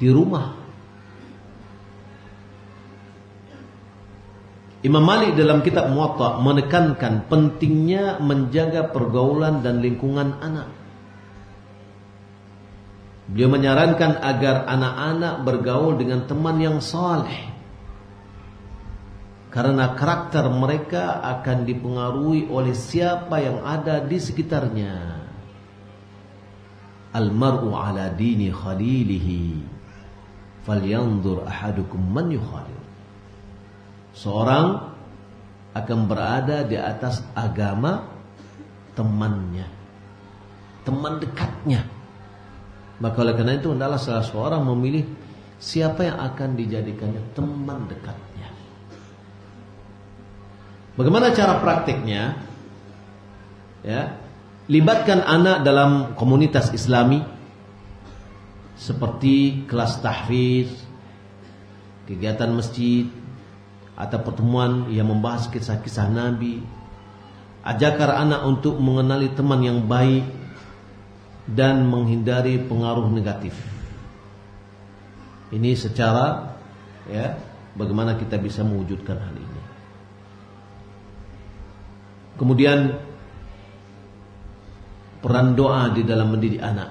di rumah. Imam Malik dalam kitab Muwatta menekankan pentingnya menjaga pergaulan dan lingkungan anak. Beliau menyarankan agar anak-anak bergaul dengan teman yang saleh, karena karakter mereka akan dipengaruhi oleh siapa yang ada di sekitarnya. Al-mar'u ala dini khalilihi falyanzur ahadukum man yukhalil. Seorang akan berada di atas agama temannya, teman dekatnya. Maka oleh karena itu hendaklah salah seorang memilih siapa yang akan dijadikannya teman dekatnya. Bagaimana cara praktiknya? Ya, libatkan anak dalam komunitas Islami seperti kelas tahfiz, kegiatan masjid, atau pertemuan yang membahas kisah-kisah Nabi. Ajarkan anak untuk mengenali teman yang baik dan menghindari pengaruh negatif. Ini secara, ya, bagaimana kita bisa mewujudkan hal ini. Kemudian peran doa di dalam mendidik anak.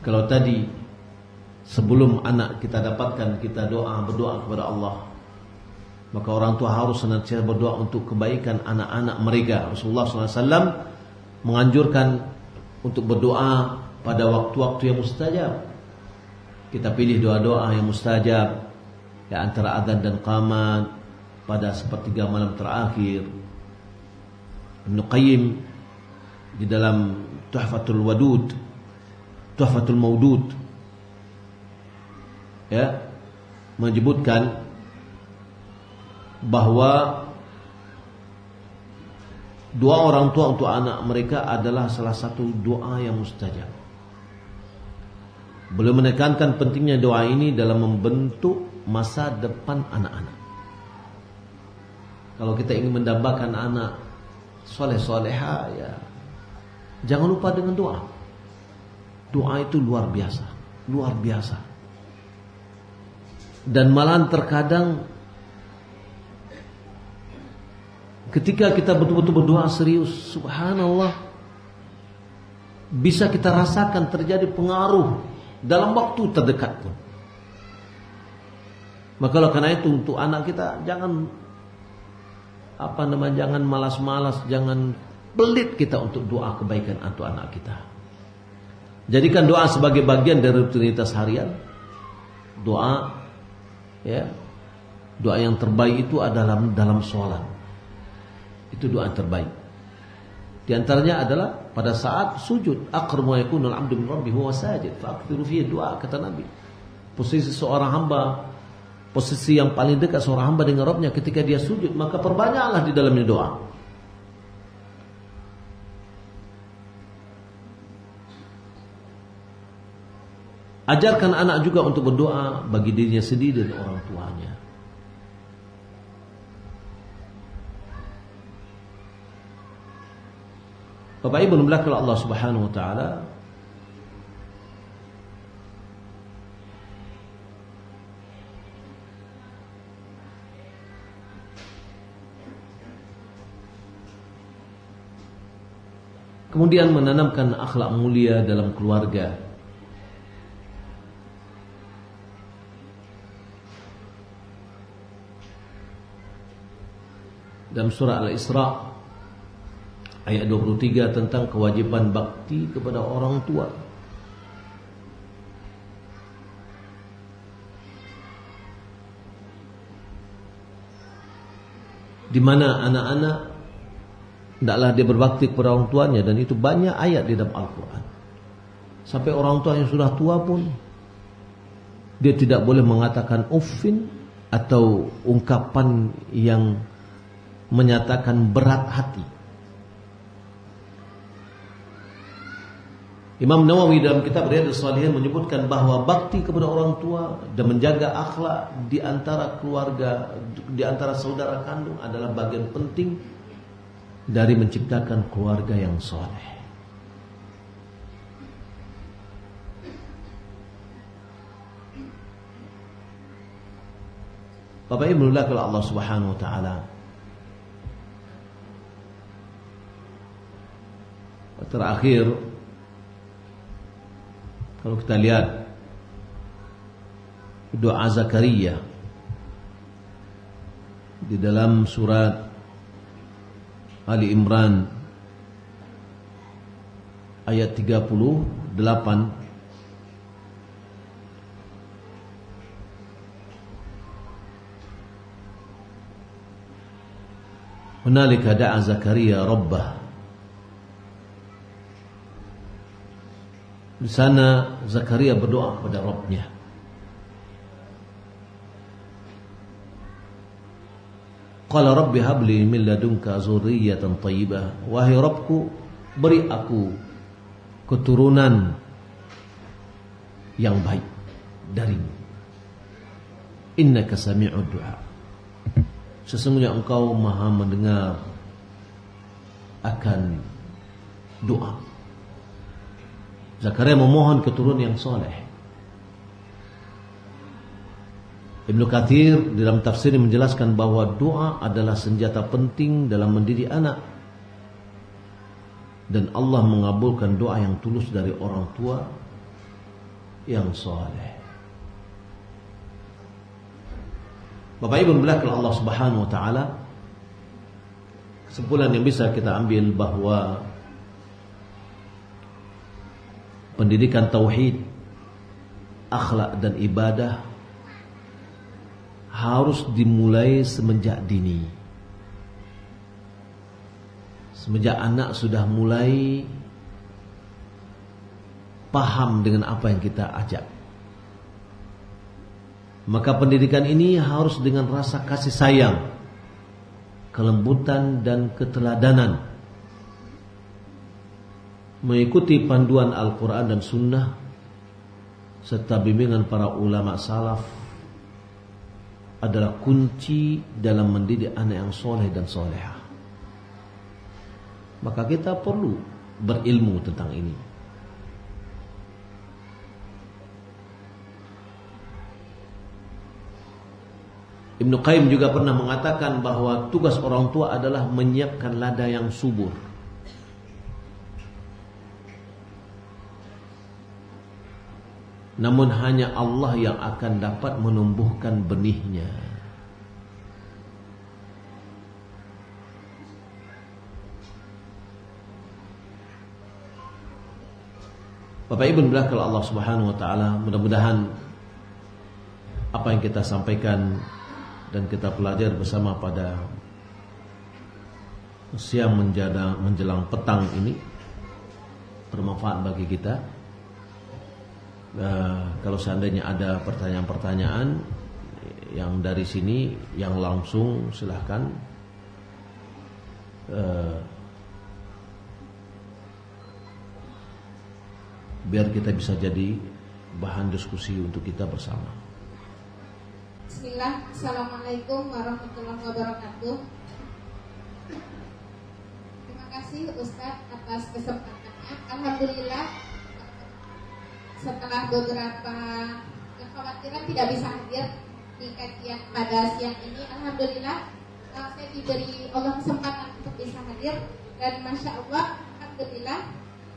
Kalau tadi sebelum anak kita dapatkan, kita berdoa kepada Allah, maka orang tua harus senantiasa berdoa untuk kebaikan anak-anak mereka. Rasulullah SAW menganjurkan untuk berdoa pada waktu-waktu yang mustajab. Kita pilih doa-doa yang mustajab, ya, antara adzan dan qamat pada sepertiga malam terakhir. Ibnu Qayyim di dalam Tuhfatul Maudud, ya, menyebutkan bahwa doa orang tua untuk anak mereka adalah salah satu doa yang mustajab. Beliau menekankan pentingnya doa ini dalam membentuk masa depan anak-anak. Kalau kita ingin mendambakan anak soleh-soleha, ya, jangan lupa dengan doa. Doa itu luar biasa, luar biasa. Dan malahan terkadang ketika kita betul-betul berdoa serius, subhanallah, bisa kita rasakan terjadi pengaruh dalam waktu terdekat pun. Maka karena itu untuk anak kita jangan jangan malas-malas, jangan pelit kita untuk doa kebaikan untuk anak kita. Jadikan doa sebagai bagian dari rutinitas harian. Doa Ya. Doa yang terbaik itu adalah dalam sholat. Itu doa yang terbaik. Di antaranya adalah pada saat sujud. Aqrabu ma yakunu al-'abdu min rabbih huwa sajid fa'akthiru fihi du'a, kata Nabi. Posisi seorang hamba, posisi yang paling dekat seorang hamba dengan Rabbnya ketika dia sujud, maka perbanyaklah di dalamnya doa. Ajarkan anak juga untuk berdoa bagi dirinya sendiri dan orang tuanya. Bapak Ibu dimulakan Allah Subhanahu wa taala, kemudian menanamkan akhlak mulia dalam keluarga. Dalam surah Al-Isra ayat 23 tentang kewajiban bakti kepada orang tua. Di mana anak-anak hendaklah dia berbakti kepada orang tuanya, dan itu banyak ayat di dalam Al-Quran. Sampai orang tua yang sudah tua pun dia tidak boleh mengatakan uffin atau ungkapan yang menyatakan berat hati. Imam Nawawi dalam kitab Riyadhus Shalihin menyebutkan bahwa bakti kepada orang tua dan menjaga akhlak di antara keluarga, di antara saudara kandung adalah bagian penting dari menciptakan keluarga yang soleh. Bapak Ibu kalau Allah Subhanahu wa taala, terakhir kalau kita lihat doa Zakaria di dalam surat Ali Imran ayat 38, hunalika da'a Zakaria rabbah. Di sana Zakaria berdoa kepada Rabbnya. Qala rabbi habli min ladunka dzurriyyatan thayyibah. Wahai Rabbku, beri aku keturunan yang baik darimu. Innaka sami'ud du'a. Sesungguhnya engkau maha mendengar akan doa. Zakaria memohon keturunan yang soleh. Ibnu Katsir dalam tafsir menjelaskan bahwa doa adalah senjata penting dalam mendidik anak, dan Allah mengabulkan doa yang tulus dari orang tua yang soleh. Bapak Ibu belakang Allah Subhanahu wa taala, kesimpulan yang bisa kita ambil bahwa pendidikan tauhid, akhlak dan ibadah harus dimulai semenjak dini. Semenjak anak sudah mulai paham dengan apa yang kita ajak, maka pendidikan ini harus dengan rasa kasih sayang, kelembutan dan keteladanan, mengikuti panduan Al-Quran dan Sunnah serta bimbingan para ulama salaf adalah kunci dalam mendidik anak yang soleh dan solehah. Maka kita perlu berilmu tentang ini. Ibnu Qayyim juga pernah mengatakan bahwa tugas orang tua adalah menyiapkan lada yang subur. Namun hanya Allah yang akan dapat menumbuhkan benihnya. Bapak Ibu belakang Allah Subhanahu wa taala, mudah-mudahan apa yang kita sampaikan dan kita pelajari bersama pada siang menjelang petang ini bermanfaat bagi kita. Kalau seandainya ada pertanyaan-pertanyaan yang dari sini, yang langsung silahkan. Biar kita bisa jadi bahan diskusi untuk kita bersama. Bismillah, Assalamualaikum warahmatullahi wabarakatuh. Terima kasih Ustadz atas kesempatannya. Alhamdulillah, setelah beberapa kekhawatiran tidak bisa hadir di kajian pada siang ini, alhamdulillah saya diberi Allah kesempatan untuk bisa hadir. Dan Masya Allah, alhamdulillah,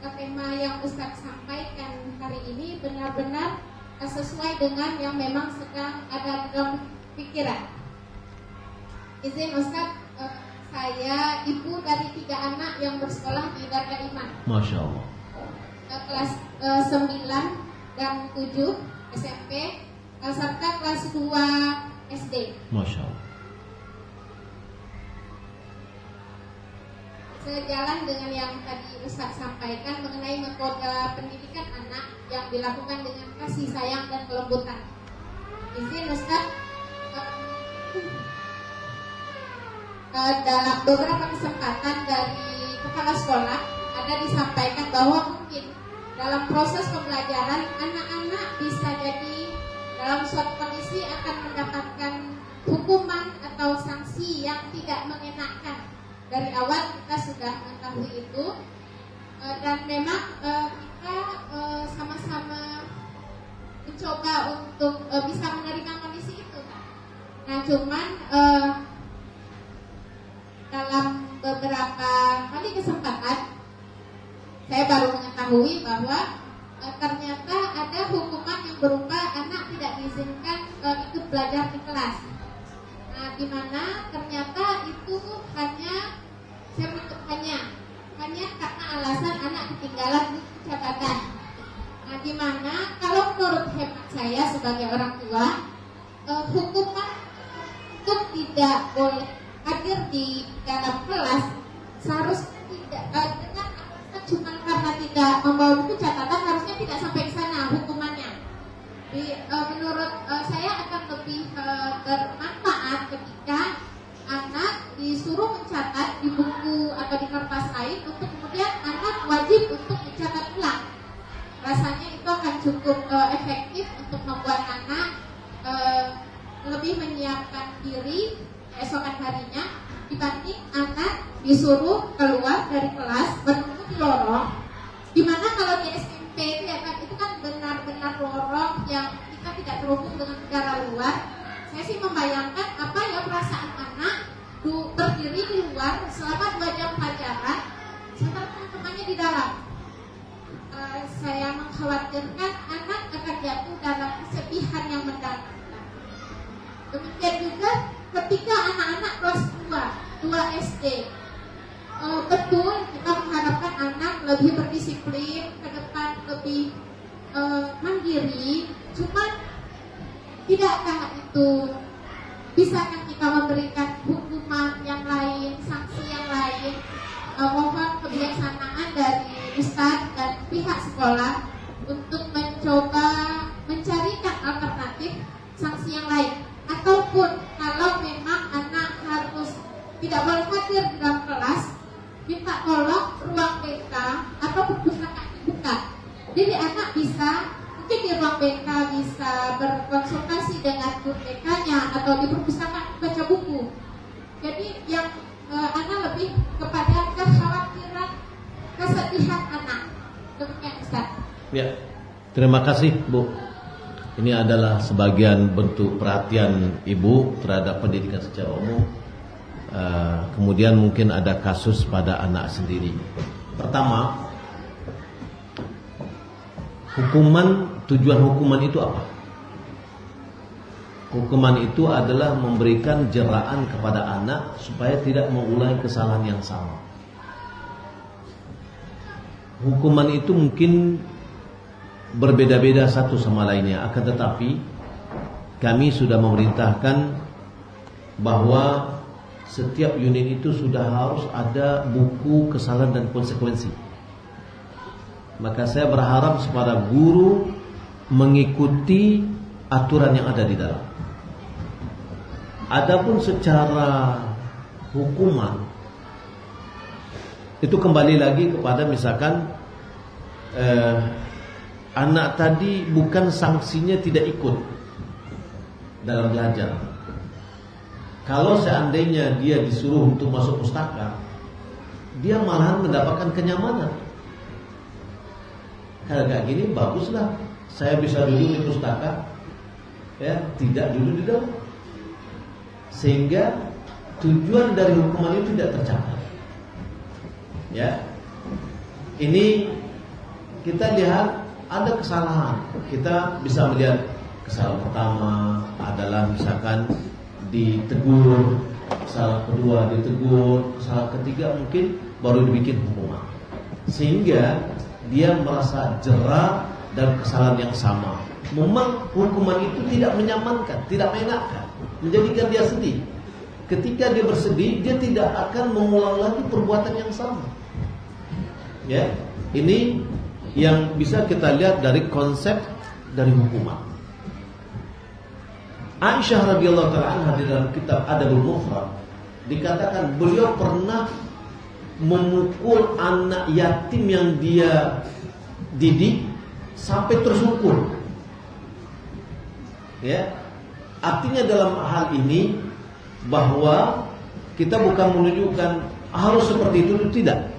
tema yang Ustadz sampaikan hari ini benar-benar sesuai dengan yang memang sedang ada dalam pikiran. Izin Ustadz, saya ibu dari 3 anak yang bersekolah di Darul Iman. Masya Allah. Kelas 9 dan 7 SMP serta kelas 2 SD. Masya Allah. Sejalan dengan yang tadi Ustadz sampaikan mengenai metode pendidikan anak yang dilakukan dengan kasih sayang dan kelembutan. Izin Ustadz, dalam beberapa kesempatan dari kepala sekolah ada disampaikan bahwa mungkin dalam proses pembelajaran anak-anak bisa jadi dalam suatu kondisi akan mendapatkan hukuman atau sanksi yang tidak mengenakan. Dari awal kita sudah mengetahui itu, dan memang kita sama-sama mencoba untuk bisa menerima kondisi itu. Nah, cuman dalam beberapa kali kesempatan saya baru mengetahui bahwa ternyata ada hukuman yang berupa anak tidak diizinkan ikut belajar di kelas. Nah, di mana ternyata itu hanya karena alasan anak ketinggalan di catatan. Nah, di mana kalau menurut hemat saya sebagai orang tua, hukuman untuk tidak boleh hadir di dalam kelas seharusnya tidak dengan cuma karena tidak membawa buku catatan, harusnya tidak sampai ke sana hukumannya. Menurut saya akan lebih bermanfaat ketika anak disuruh mencatat di buku atau di kertas lain, untuk kemudian anak wajib untuk mencatat ulang. Rasanya itu akan cukup efektif untuk membuat anak lebih menyiapkan diri keesokan harinya, dibanding anak disuruh keluar dari kelas menunggu di lorong, dimana kalau di SMP itu kan benar-benar lorong yang kita tidak terhubung dengan negara luar. Saya sih membayangkan apa ya perasaan anak berdiri di luar selama 2 jam pelajaran sementara teman-temannya di dalam. Saya mengkhawatirkan anak akan jatuh dalam kesedihan yang mendalam. Demikian juga ketika anak-anak kelas 2 SD, betul kita mengharapkan anak lebih berdisiplin, ke depan lebih mandiri. Cuman tidakkah itu, bisakah kita memberikan hukuman yang lain, sanksi yang lain? Mohon kebijaksanaan dari Ustadz dan pihak sekolah untuk mencoba mencarikan alternatif sanksi yang lain. Ataupun kalau memang anak harus tidak boleh hadir di dalam kelas, minta tolong ruang BK atau perpustakaan dibuka. Jadi anak bisa, mungkin di ruang BK bisa berkonsultasi dengan guru BK-nya atau di perpustakaan baca buku. Jadi yang anak lebih kepada kekhawatiran, kesedihan anak. Demikian Ustaz. Ya, terima kasih Bu. Ini adalah sebagian bentuk perhatian Ibu terhadap pendidikan secara umum. Kemudian mungkin ada kasus pada anak sendiri. Pertama, tujuan hukuman itu apa? Hukuman itu adalah memberikan jeraan kepada anak supaya tidak mengulangi kesalahan yang sama. Hukuman itu mungkin berbeda-beda satu sama lainnya, akan tetapi kami sudah memerintahkan bahwa setiap unit itu sudah harus ada buku kesalahan dan konsekuensi. Maka saya berharap kepada guru mengikuti aturan yang ada di dalam. Adapun secara hukuman itu kembali lagi kepada misalkan anak tadi bukan sanksinya tidak ikut dalam belajar. Kalau seandainya dia disuruh untuk masuk pustaka, dia malahan mendapatkan kenyamanan. Kalau kayak gini baguslah, saya bisa duduk di pustaka, ya, tidak duduk di dalam, sehingga tujuan dari hukuman itu tidak tercapai. Ya, ini kita lihat ada kesalahan. Kita bisa melihat kesalahan pertama adalah misalkan ditegur, kesalahan kedua ditegur, kesalahan ketiga mungkin baru dibikin hukuman, sehingga dia merasa jera dan kesalahan yang sama. Memang hukuman itu tidak menyamankan, tidak menyenangkan, menjadikan dia sedih. Ketika dia bersedih, dia tidak akan mengulang lagi perbuatan yang sama. Ya, ini yang bisa kita lihat dari konsep dari hukuman. Aisyah radhiyallahu taala anha di dalam kitab Adabul Mufrad dikatakan beliau pernah memukul anak yatim yang dia didik sampai tersungkur. Ya, artinya dalam hal ini bahwa kita bukan menunjukkan harus seperti itu, tidak.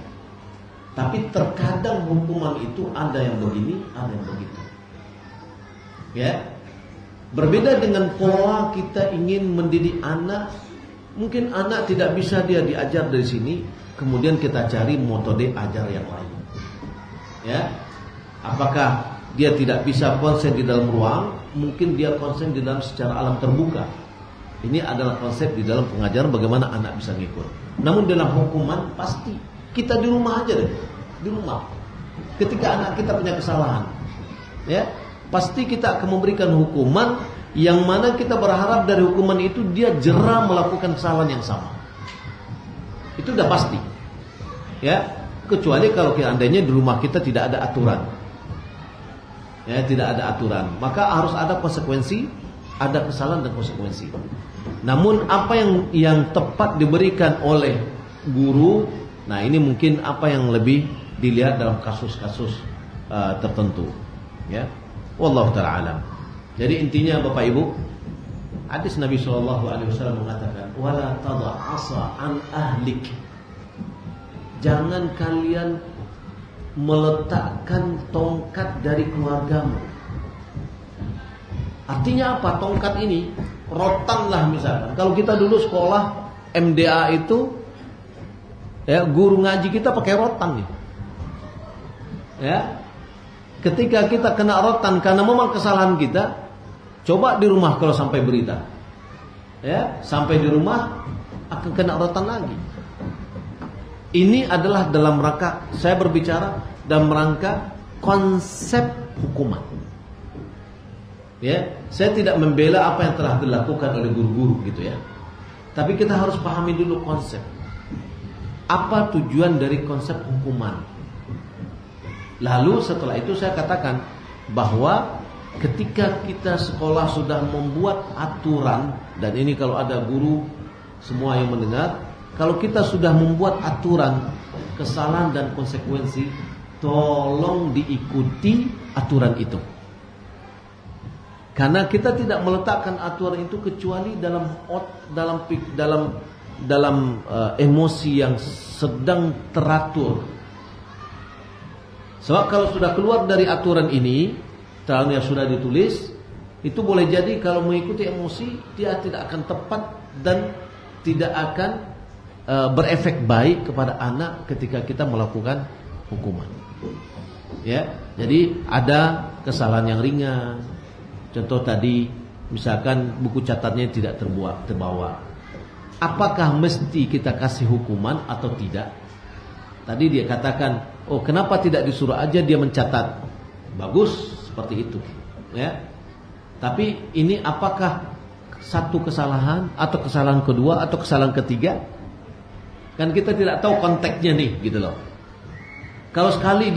Tapi terkadang hukuman itu ada yang begini, ada yang begitu. Ya. Berbeda dengan pola kita ingin mendidik anak. Mungkin anak tidak bisa dia diajar dari sini, kemudian kita cari metode ajar yang lain. Ya. Apakah dia tidak bisa konsen di dalam ruang, mungkin dia konsen di dalam secara alam terbuka. Ini adalah konsep di dalam pengajaran bagaimana anak bisa ngikut. Namun dalam hukuman pasti kita di rumah aja deh. Di rumah. Ketika anak kita punya kesalahan, ya, pasti kita akan memberikan hukuman yang mana kita berharap dari hukuman itu dia jera melakukan kesalahan yang sama. Itu udah pasti. Ya, kecuali kalau seandainya di rumah kita tidak ada aturan. Ya, tidak ada aturan, maka harus ada konsekuensi, ada kesalahan dan konsekuensi. Namun apa yang tepat diberikan oleh guru, nah ini mungkin apa yang lebih dilihat dalam kasus-kasus tertentu. Ya, wallahu taala alam. Jadi intinya Bapak Ibu, hadis Nabi SAW mengatakan, wala tad'asa an ahlik. Jangan kalian meletakkan tongkat dari keluargamu. Artinya apa? Tongkat ini rotan lah misalkan. Kalau kita dulu sekolah MDA itu, ya, guru ngaji kita pakai rotan gitu. Ya, ketika kita kena rotan karena memang kesalahan kita, coba di rumah kalau sampai berita, ya, sampai di rumah akan kena rotan lagi. Ini adalah dalam rangka, saya berbicara dalam rangka konsep hukuman. Ya, saya tidak membela apa yang telah dilakukan oleh guru-guru gitu ya. Tapi kita harus pahami dulu konsep. Apa tujuan dari konsep hukuman? Lalu setelah itu saya katakan bahwa ketika kita sekolah sudah membuat aturan, dan ini kalau ada guru semua yang mendengar, kalau kita sudah membuat aturan kesalahan dan konsekuensi, tolong diikuti aturan itu. Karena kita tidak meletakkan aturan itu kecuali dalam emosi yang sedang teratur. Sebab kalau sudah keluar dari aturan ini, yang sudah ditulis, itu boleh jadi kalau mengikuti emosi dia tidak akan tepat dan tidak akan berefek baik kepada anak ketika kita melakukan hukuman. Ya, jadi ada kesalahan yang ringan. Contoh tadi, misalkan buku catatnya tidak terbawa. Apakah mesti kita kasih hukuman atau tidak? Tadi dia katakan, oh kenapa tidak disuruh aja dia mencatat? Bagus seperti itu. Ya. Tapi ini apakah satu kesalahan atau kesalahan kedua atau kesalahan ketiga? Kan kita tidak tahu konteksnya nih, gitu loh. Kalau sekali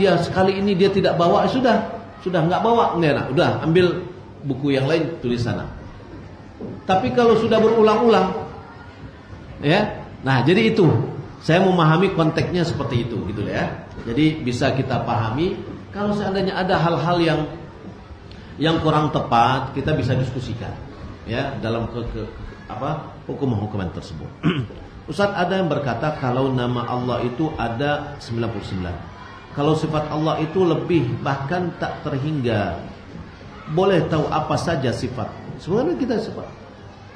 ini dia tidak bawa, sudah nggak bawa, udah ambil buku yang lain, tulis sana. Tapi kalau sudah berulang-ulang, ya, nah jadi itu saya memahami konteksnya seperti itu, gitu ya. Jadi bisa kita pahami. Kalau seandainya ada hal-hal yang kurang tepat, kita bisa diskusikan, ya, dalam hukum-hukuman tersebut. Ustaz, ada yang berkata kalau nama Allah itu ada 99. Kalau sifat Allah itu lebih, bahkan tak terhingga. Boleh tahu apa saja sifat? Sebenarnya kita sifat.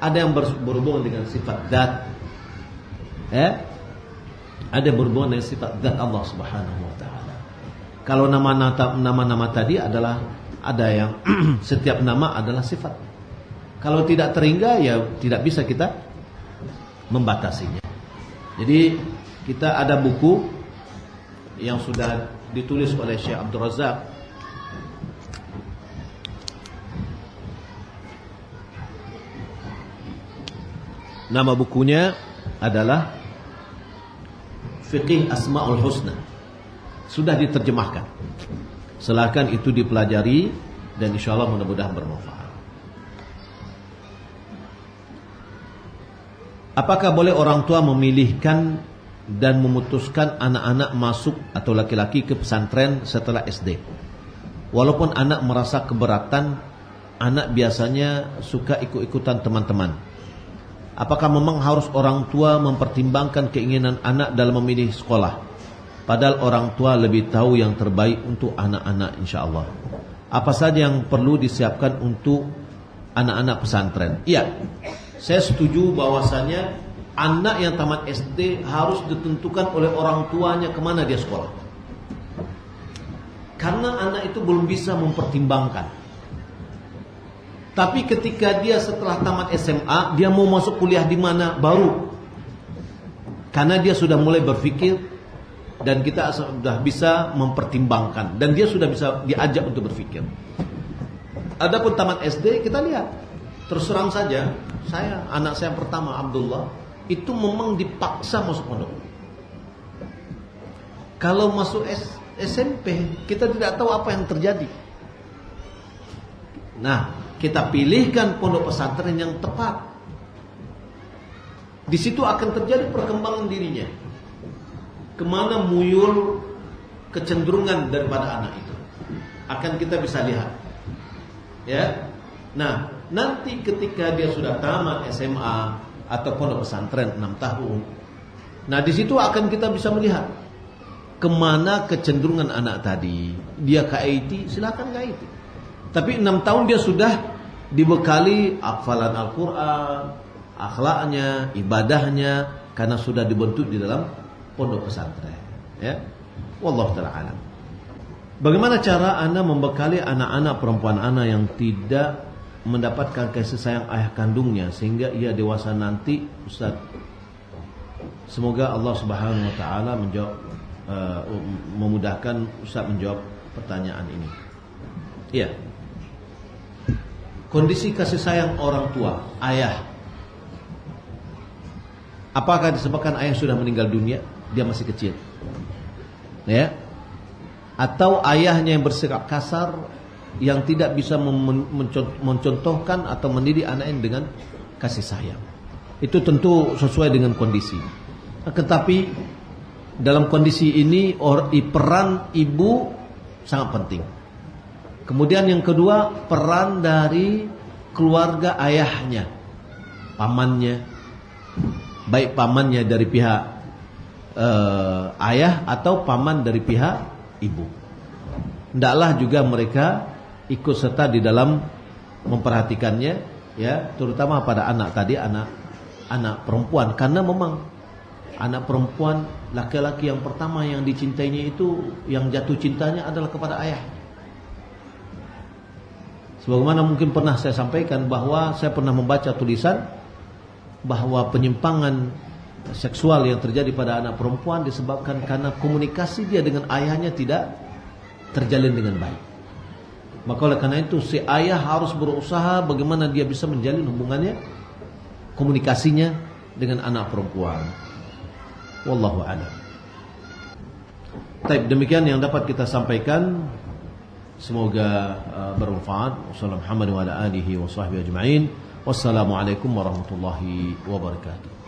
Ada yang berhubungan dengan sifat zat. Ada berhubungan dengan sifat zat Allah Subhanahu wa taala. Kalau nama-nama tadi adalah ada yang setiap nama adalah sifat. Kalau tidak terhingga, ya tidak bisa kita membatasinya. Jadi kita ada buku yang sudah ditulis oleh Syekh Abdul Razak. Nama bukunya adalah Fiqih Asma'ul Husna. Sudah diterjemahkan. Silakan itu dipelajari dan insyaallah mudah-mudahan bermanfaat. Apakah boleh orang tua memilihkan dan memutuskan anak-anak masuk atau laki-laki ke pesantren setelah SD? Walaupun anak merasa keberatan, anak biasanya suka ikut-ikutan teman-teman. Apakah memang harus orang tua mempertimbangkan keinginan anak dalam memilih sekolah? Padahal orang tua lebih tahu yang terbaik untuk anak-anak, insyaallah. Apa saja yang perlu disiapkan untuk anak-anak pesantren? Iya, saya setuju bahwasanya anak yang tamat SD harus ditentukan oleh orang tuanya kemana dia sekolah. Karena anak itu belum bisa mempertimbangkan. Tapi ketika dia setelah tamat SMA, dia mau masuk kuliah di mana, baru. Karena dia sudah mulai berpikir dan kita sudah bisa mempertimbangkan dan dia sudah bisa diajak untuk berpikir. Adapun tamat SD, kita lihat. Terus terang saja, anak saya pertama Abdullah itu memang dipaksa masuk pondok. Kalau masuk SMP, kita tidak tahu apa yang terjadi. Nah, kita pilihkan pondok pesantren yang tepat. Di situ akan terjadi perkembangan dirinya. Kemana muyul kecenderungan daripada anak itu akan kita bisa lihat. Ya. Nah, nanti ketika dia sudah tamat SMA atau pondok pesantren 6 tahun. Nah, di situ akan kita bisa melihat kemana kecenderungan anak tadi. Dia ke IT, silakan ke IT. Tapi 6 tahun dia sudah dibekali hafalan Al-Quran, akhlaknya, ibadahnya, karena sudah dibentuk di dalam pondok pesantren. Ya, wallahu ta'ala alam. Bagaimana cara Anda membekali anak-anak perempuan Anda yang tidak mendapatkan kasih sayang ayah kandungnya sehingga ia dewasa nanti, Ustaz? Semoga Allah Subhanahu wa taala memudahkan Ustaz menjawab pertanyaan ini. Iya. Kondisi kasih sayang orang tua, ayah. Apakah disebabkan ayah sudah meninggal dunia, dia masih kecil? Ya. Atau ayahnya yang bersikap kasar, yang tidak bisa mencontohkan atau mendidik anaknya dengan kasih sayang. Itu tentu sesuai dengan kondisi. Tetapi dalam kondisi ini peran ibu sangat penting. Kemudian yang kedua, peran dari keluarga ayahnya, pamannya, baik pamannya dari pihak ayah atau paman dari pihak ibu. Hendaklah juga mereka ikut serta di dalam memperhatikannya, ya, terutama pada anak tadi, anak perempuan, karena memang anak perempuan, laki-laki yang pertama yang dicintainya itu, yang jatuh cintanya adalah kepada ayah. Sebagaimana mungkin pernah saya sampaikan bahwa saya pernah membaca tulisan bahwa penyimpangan seksual yang terjadi pada anak perempuan disebabkan karena komunikasi dia dengan ayahnya tidak terjalin dengan baik. Maka oleh karena itu si ayah harus berusaha bagaimana dia bisa menjalin hubungannya, komunikasinya dengan anak perempuan. Wallahu a'lam. Baik, demikian yang dapat kita sampaikan. Semoga bermanfaat. Wassalamualaikum warahmatullahi wabarakatuh.